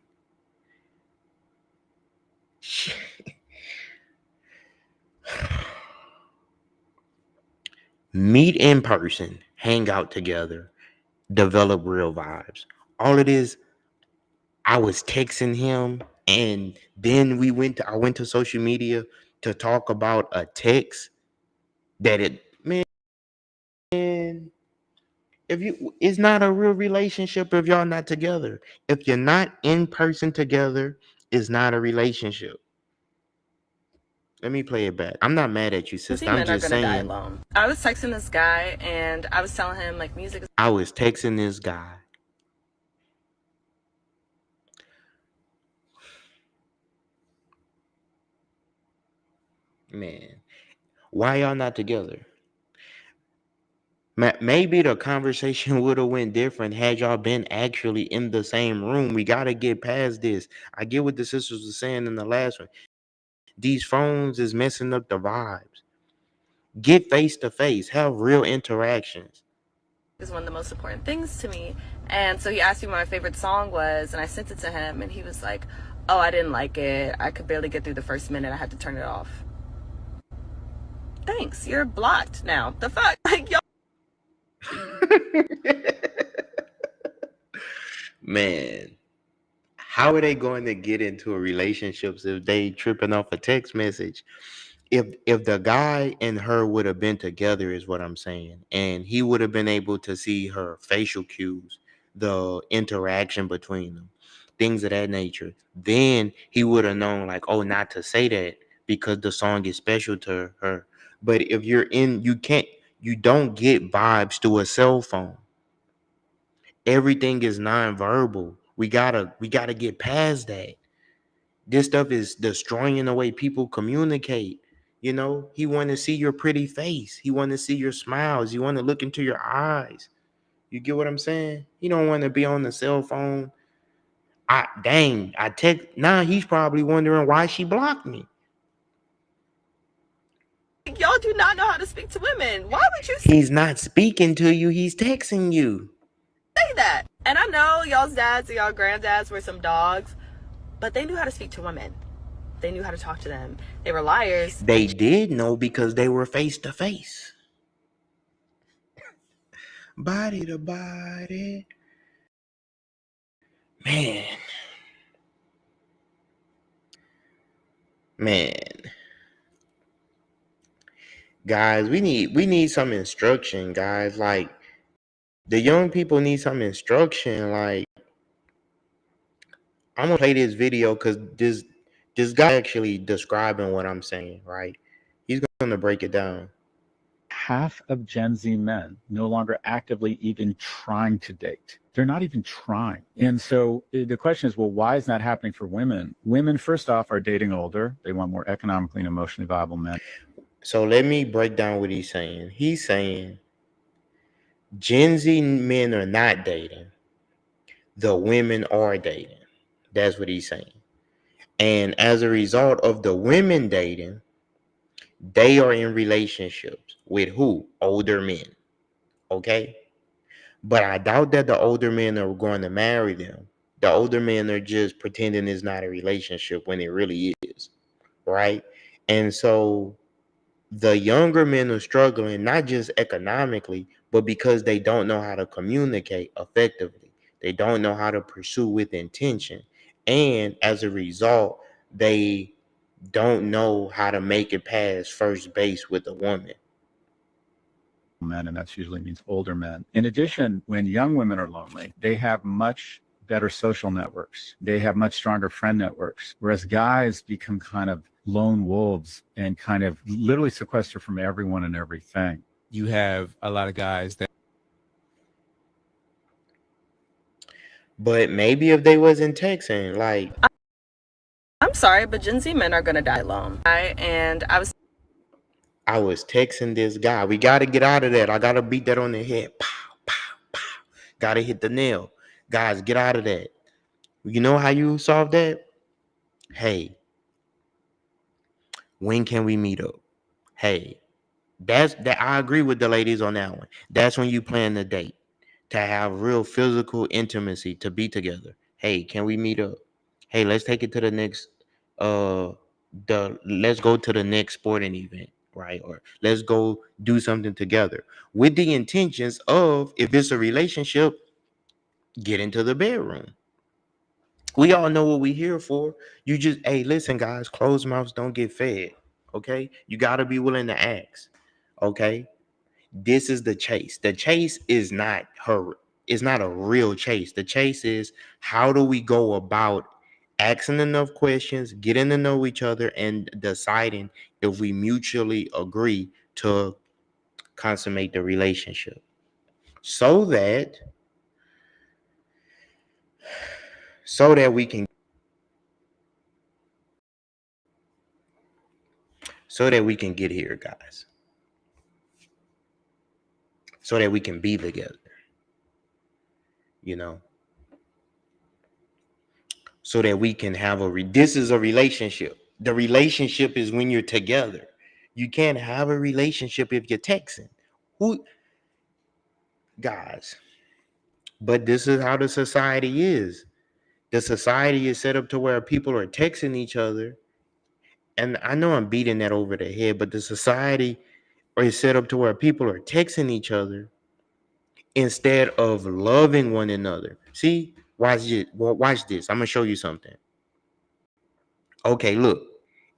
Meet in person, hang out together, develop real vibes. All it is, I was texting him, and then I went to social media to talk about a text that it's not a real relationship if y'all not together. If you're not in person together, it's not a relationship. Let me play it back. I'm not mad at you, sister. I'm just saying. I was texting this guy and I was telling him like music is. I was texting this guy. Man, why y'all not together? Maybe the conversation would have went different had y'all been actually in the same room. We gotta get past this. I get what the sisters were saying in the last one. These phones is messing up the vibes. Get face to face. Have real interactions. Is one of the most important things to me. And so he asked me what my favorite song was and I sent it to him and he was like, oh, I didn't like it. I could barely get through the first minute. I had to turn it off. Thanks. You're blocked now. The fuck? Like, y'all. Man, how are they going to get into a relationship if they tripping off a text message? If the guy and her would have been together is what I'm saying, and he would have been able to see her facial cues, the interaction between them, things of that nature, then he would have known like, oh, not to say that because the song is special to her. But if you don't get vibes through a cell phone. Everything is nonverbal. We gotta get past that. This stuff is destroying the way people communicate. He want to see your pretty face. He want to see your smiles. You want to look into your eyes. You get what I'm saying? He don't want to be on the cell phone. I text. Now he's probably wondering why she blocked me. Y'all do not know how to speak to women. Why would you He's not speaking to you. He's texting you. say that? And I know y'all's dads and y'all granddads were some dogs, but they knew how to speak to women. They knew how to talk to them. They were liars. They did know because they were face to face. Body to body. Man. Guys, we need some instruction, guys. Like, the young people need some instruction. Like, I'm gonna play this video because this guy actually describing what I'm saying, right? He's gonna break it down. Half of Gen Z men no longer actively even trying to date. They're not even trying. And so the question is, well, why is that happening for women? Women, first off, are dating older. They want more economically and emotionally viable men. So let me break down what he's saying. He's saying Gen Z men are not dating. The women are dating. That's what he's saying. And as a result of the women dating, they are in relationships with who? Older men. Okay? But I doubt that the older men are going to marry them. The older men are just pretending it's not a relationship when it really is. Right? And so the younger men are struggling, not just economically, but because they don't know how to communicate effectively. They don't know how to pursue with intention. And as a result, they don't know how to make it past first base with a woman. Men, and that usually means older men. In addition, when young women are lonely, they have much better social networks. They have much stronger friend networks, whereas guys become kind of lone wolves and kind of literally sequester from everyone and everything. You have a lot of guys that. But maybe if they wasn't texting, like, I'm sorry, but Gen Z men are gonna die alone. I was texting this guy. We got to get out of that. I got to beat that on the head. Pow, pow, pow. Got to hit the nail. Guys, get out of that. You know how you solve that? Hey, when can we meet up? Hey, that's that. I agree with the ladies on that one. That's when you plan the date to have real physical intimacy, to be together. Hey, can we meet up? Hey, let's take it to the next let's go to the next sporting event, right? Or let's go do something together with the intentions of, if it's a relationship, get into the bedroom. We all know what we're here for. You just, hey, listen, guys, closed mouths don't get fed. Okay, you got to be willing to ask. Okay, this is the chase. The chase is not her. It's not a real chase. The chase is, how do we go about asking enough questions, getting to know each other, and deciding if we mutually agree to consummate the relationship, so that we can get here, guys. So that we can be together. You know. So that we can have this is a relationship. The relationship is when you're together. You can't have a relationship if you're texting. Who, guys? But this is how the society is. The society is set up to where people are texting each other. And I know I'm beating that over the head, but the society is set up to where people are texting each other instead of loving one another. See, watch this. Watch this. I'm gonna show you something. Okay, look.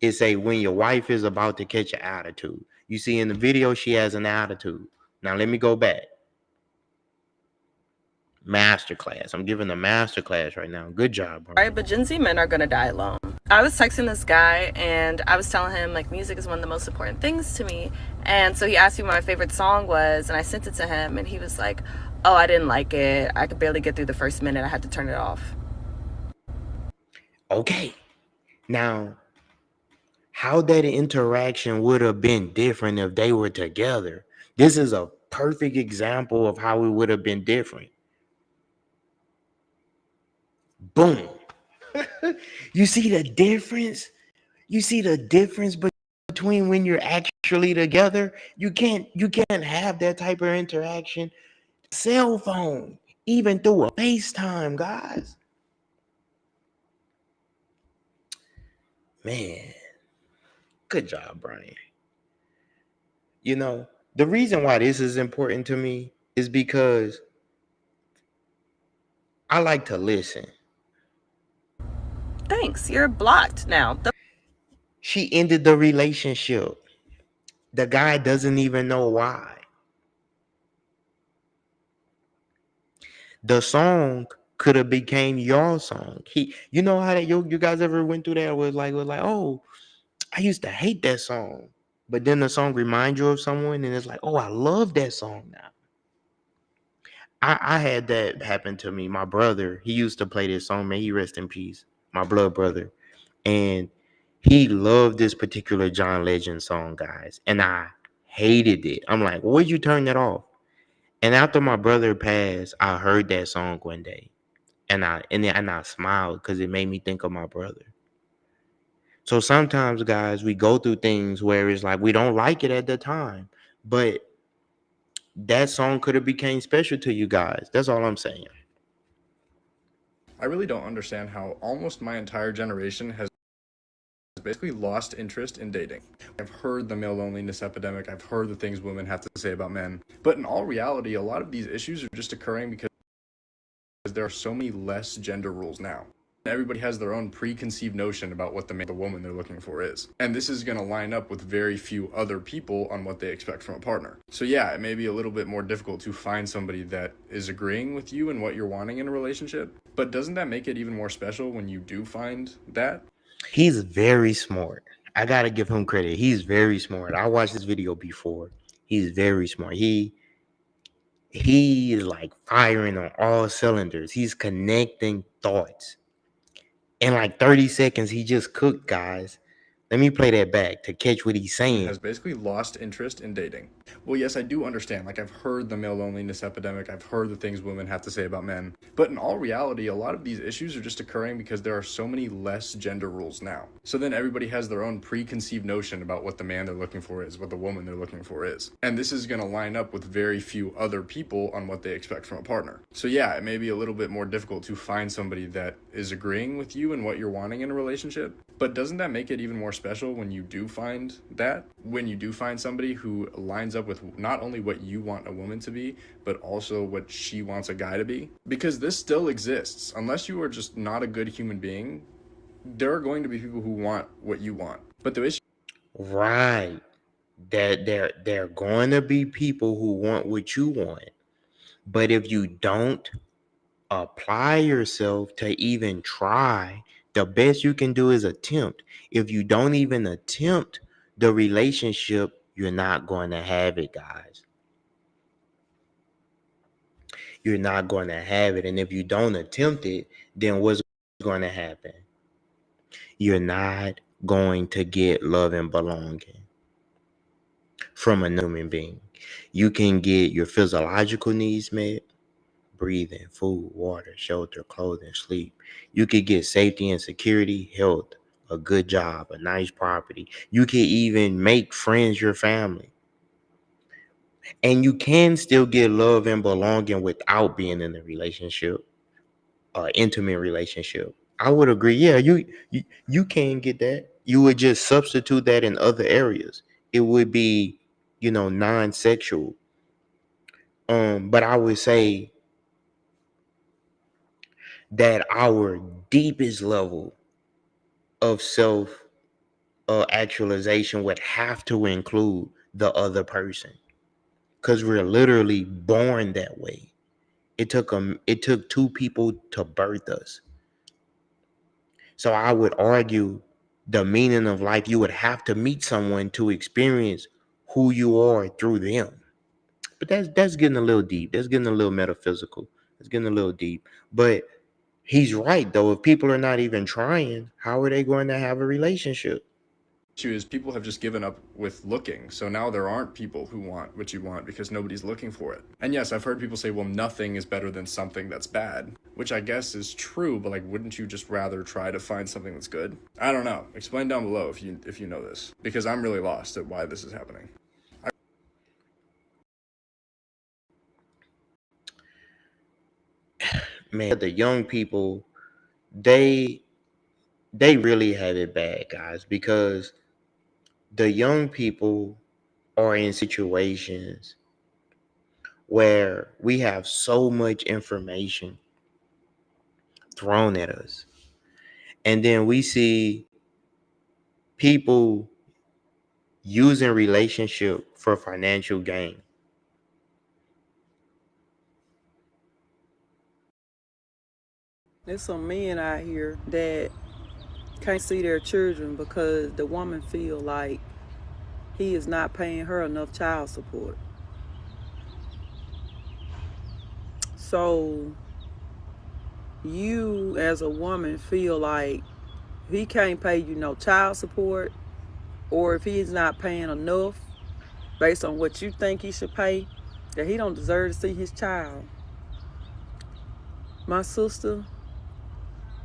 It say when your wife is about to catch an attitude. You see in the video, she has an attitude. Now let me go back. Masterclass. I'm giving a masterclass right now. Good job, bro. Right, but Gen Z men are gonna die alone. I was texting this guy and I was telling him like music is one of the most important things to me. And so he asked me what my favorite song was, and I sent it to him, and he was like, "Oh, I didn't like it. I could barely get through the first minute. I had to turn it off." Okay. Now, how that interaction would have been different if they were together. This is a perfect example of how it would have been different. Boom. You see the difference? You see the difference between when you're actually together? You can't have that type of interaction. Cell phone, even through a FaceTime, guys. Man, good job, Brian. You know, the reason why this is important to me is because I like to listen. Thanks, you're blocked now. She ended the relationship. The guy doesn't even know why. The song could have became your song. You know how that you guys ever went through that? Was like, oh, I used to hate that song, but then the song reminds you of someone, and it's like, oh, I love that song now. I had that happen to me. My brother, he used to play this song, may he rest in peace. My blood brother, and he loved this particular John Legend song, guys, and I hated it. I'm like, why'd you turn that off? And after my brother passed, I heard that song one day, and I smiled because it made me think of my brother. So sometimes, guys, we go through things where it's like we don't like it at the time, but that song could have became special to you guys. That's all I'm saying. I really don't understand how almost my entire generation has basically lost interest in dating. I've heard the male loneliness epidemic. I've heard the things women have to say about men. But in all reality, a lot of these issues are just occurring because there are so many less gender rules now. Everybody has their own preconceived notion about what the woman they're looking for is. And this is going to line up with very few other people on what they expect from a partner. So yeah, it may be a little bit more difficult to find somebody that is agreeing with you and what you're wanting in a relationship. But doesn't that make it even more special when you do find that? He's very smart. I gotta give him credit. He's very smart. I watched this video before. He's very smart. He is like firing on all cylinders. He's connecting thoughts. In like 30 seconds, he just cooked, guys. Let me play that back to catch what he's saying. Has basically lost interest in dating. Well, yes, I do understand. Like, I've heard the male loneliness epidemic. I've heard the things women have to say about men. But in all reality, a lot of these issues are just occurring because there are so many less gender rules now. So then everybody has their own preconceived notion about what the man they're looking for is, what the woman they're looking for is. And this is going to line up with very few other people on what they expect from a partner. So yeah, it may be a little bit more difficult to find somebody that is agreeing with you and what you're wanting in a relationship. But doesn't that make it even more special when you do find that? When you do find somebody who lines up with not only what you want a woman to be, but also what she wants a guy to be? Because this still exists. Unless you are just not a good human being, there are going to be people who want what you want. But the issue... Right. There are going to be people who want what you want. But if you don't apply yourself to even try, the best you can do is attempt. If you don't even attempt the relationship, you're not going to have it, guys. You're not going to have it. And if you don't attempt it, then what's going to happen? You're not going to get love and belonging from a human being. You can get your physiological needs met, breathing, food, water, shelter, clothing, sleep. You could get safety and security, health, a good job, a nice property. You can even make friends your family. And you can still get love and belonging without being in a relationship, intimate relationship. I would agree. Yeah, you can get that. You would just substitute that in other areas. It would be, non-sexual. But I would say that our deepest level of self actualization would have to include the other person, because we're literally born that way. It took two people to birth us. So I would argue the meaning of life, you would have to meet someone to experience who you are through them. But that's getting a little deep. That's getting a little metaphysical. It's getting a little deep. But he's right, though. If people are not even trying, how are they going to have a relationship? issue is people have just given up with looking. So now there aren't people who want what you want because nobody's looking for it. And yes, I've heard people say, well, nothing is better than something that's bad, which I guess is true, but like, wouldn't you just rather try to find something that's good? I don't know. Explain down below if you know this, because I'm really lost at why this is happening. Man, the young people, they really have it bad, guys, because the young people are in situations where we have so much information thrown at us. And then we see people using relationship for financial gain. There's some men out here that can't see their children because the woman feel like he is not paying her enough child support. So you as a woman feel like if he can't pay you no child support, or if he's not paying enough based on what you think he should pay, that he don't deserve to see his child. My sister,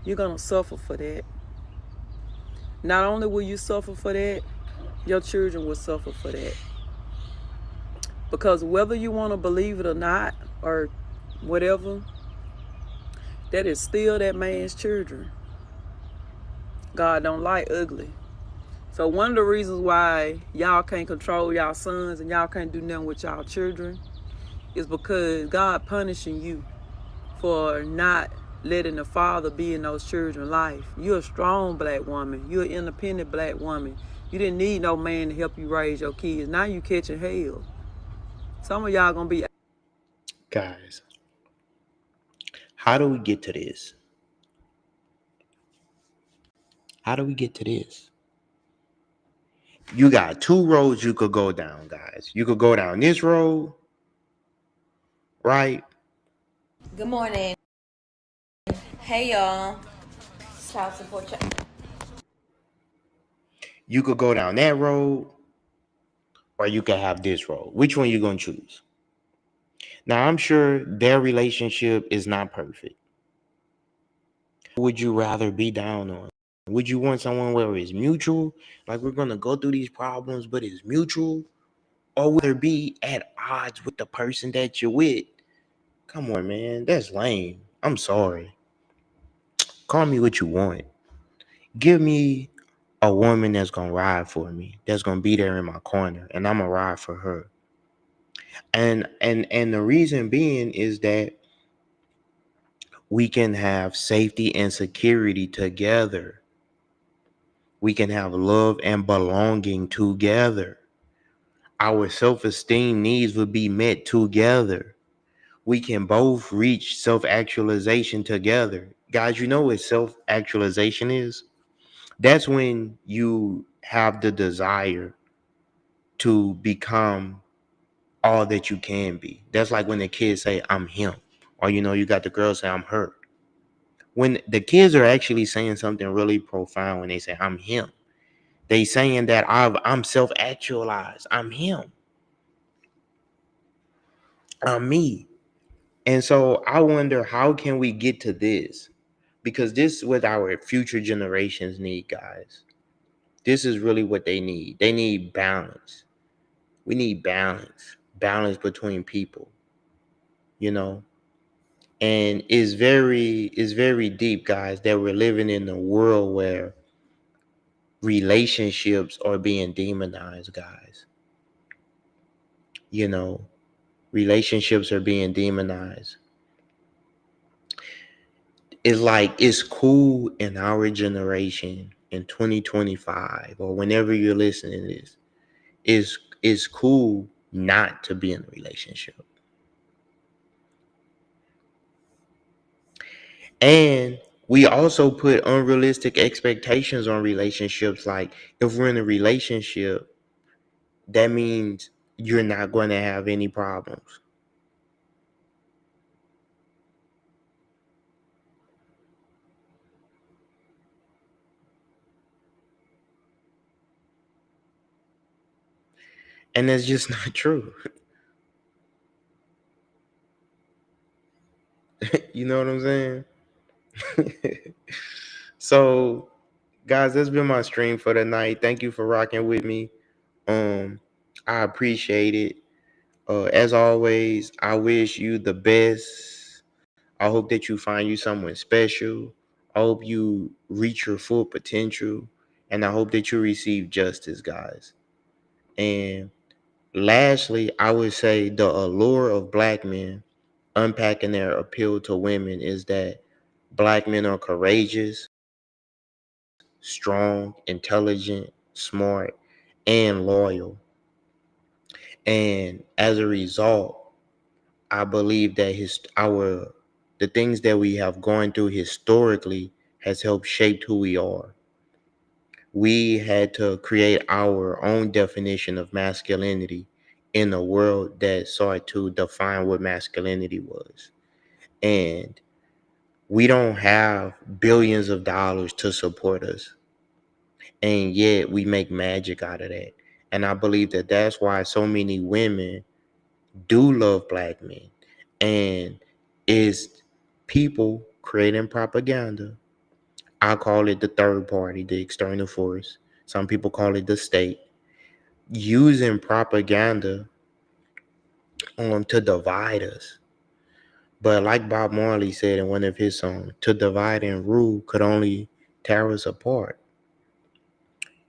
you're gonna suffer for that. Not only will you suffer for that, your children will suffer for that. Because whether you want to believe it or not, or whatever, that is still that man's children. God don't like ugly. So one of the reasons why y'all can't control y'all sons and y'all can't do nothing with y'all children is because God punishing you for not letting the father be in those children's life. You're a strong black woman. You're an independent black woman. You didn't need no man to help you raise your kids. Now you catching hell. Some of y'all gonna be. Guys, how do we get to this? How do we get to this? You got two roads you could go down, guys. You could go down this road, right? Good morning. Hey y'all. Child support check. You could go down that road, or you could have this road. Which one you gonna choose? Now, I'm sure their relationship is not perfect. Would you rather be down on? Would you want someone where it's mutual? Like, we're gonna go through these problems, but it's mutual? Or would there be at odds with the person that you're with? Come on, man. That's lame. I'm sorry. Call me what you want. Give me a woman that's gonna ride for me, that's gonna be there in my corner, and I'm gonna ride for her. And the reason being is that we can have safety and security together. We can have love and belonging together. Our self-esteem needs will be met together. We can both reach self-actualization together. Guys, you know what self-actualization is? That's when you have the desire to become all that you can be. That's like when the kids say, I'm him. Or, you got the girls say, I'm her. When the kids are actually saying something really profound when they say, I'm him. They saying that I'm self-actualized. I'm him. I'm me. And so I wonder, how can we get to this? Because this is what our future generations need, guys. This is really what they need. They need balance. We need balance. Balance between people, you know? And it's very deep, guys, that we're living in a world where relationships are being demonized, guys. You know, relationships are being demonized. It's like it's cool in our generation in 2025 or whenever you're listening to this. It's cool not to be in a relationship. And we also put unrealistic expectations on relationships. Like, if we're in a relationship, that means you're not going to have any problems. And that's just not true. You know what I'm saying? So, guys, that's been my stream for the night. Thank you for rocking with me. Um, I appreciate it. As always, I wish you the best. I hope that you find you someone special. I hope you reach your full potential. And I hope that you receive justice, guys. And lastly, I would say the allure of black men unpacking their appeal to women is that black men are courageous, strong, intelligent, smart, and loyal. And as a result, I believe that the things that we have gone through historically has helped shape who we are. We had to create our own definition of masculinity in a world that sought to define what masculinity was. And we don't have billions of dollars to support us. And yet we make magic out of that. And I believe that that's why so many women do love black men. And it's people creating propaganda. I call it the third party, the external force. Some people call it the state. Using propaganda to divide us. But like Bob Marley said in one of his songs, to divide and rule could only tear us apart.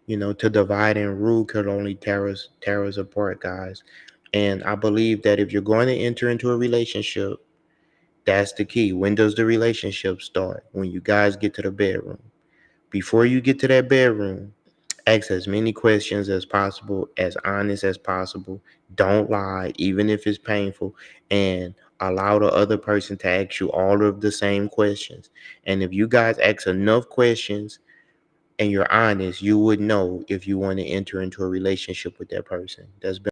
To divide and rule could only tear us apart, guys. And I believe that if you're going to enter into a relationship, That's the key. When does the relationship start? When you guys get to the bedroom. Before you get to that bedroom, ask as many questions as possible, as honest as possible. Don't lie, even if it's painful, and allow the other person to ask you all of the same questions. And if you guys ask enough questions and you're honest, you would know if you want to enter into a relationship with that person. That's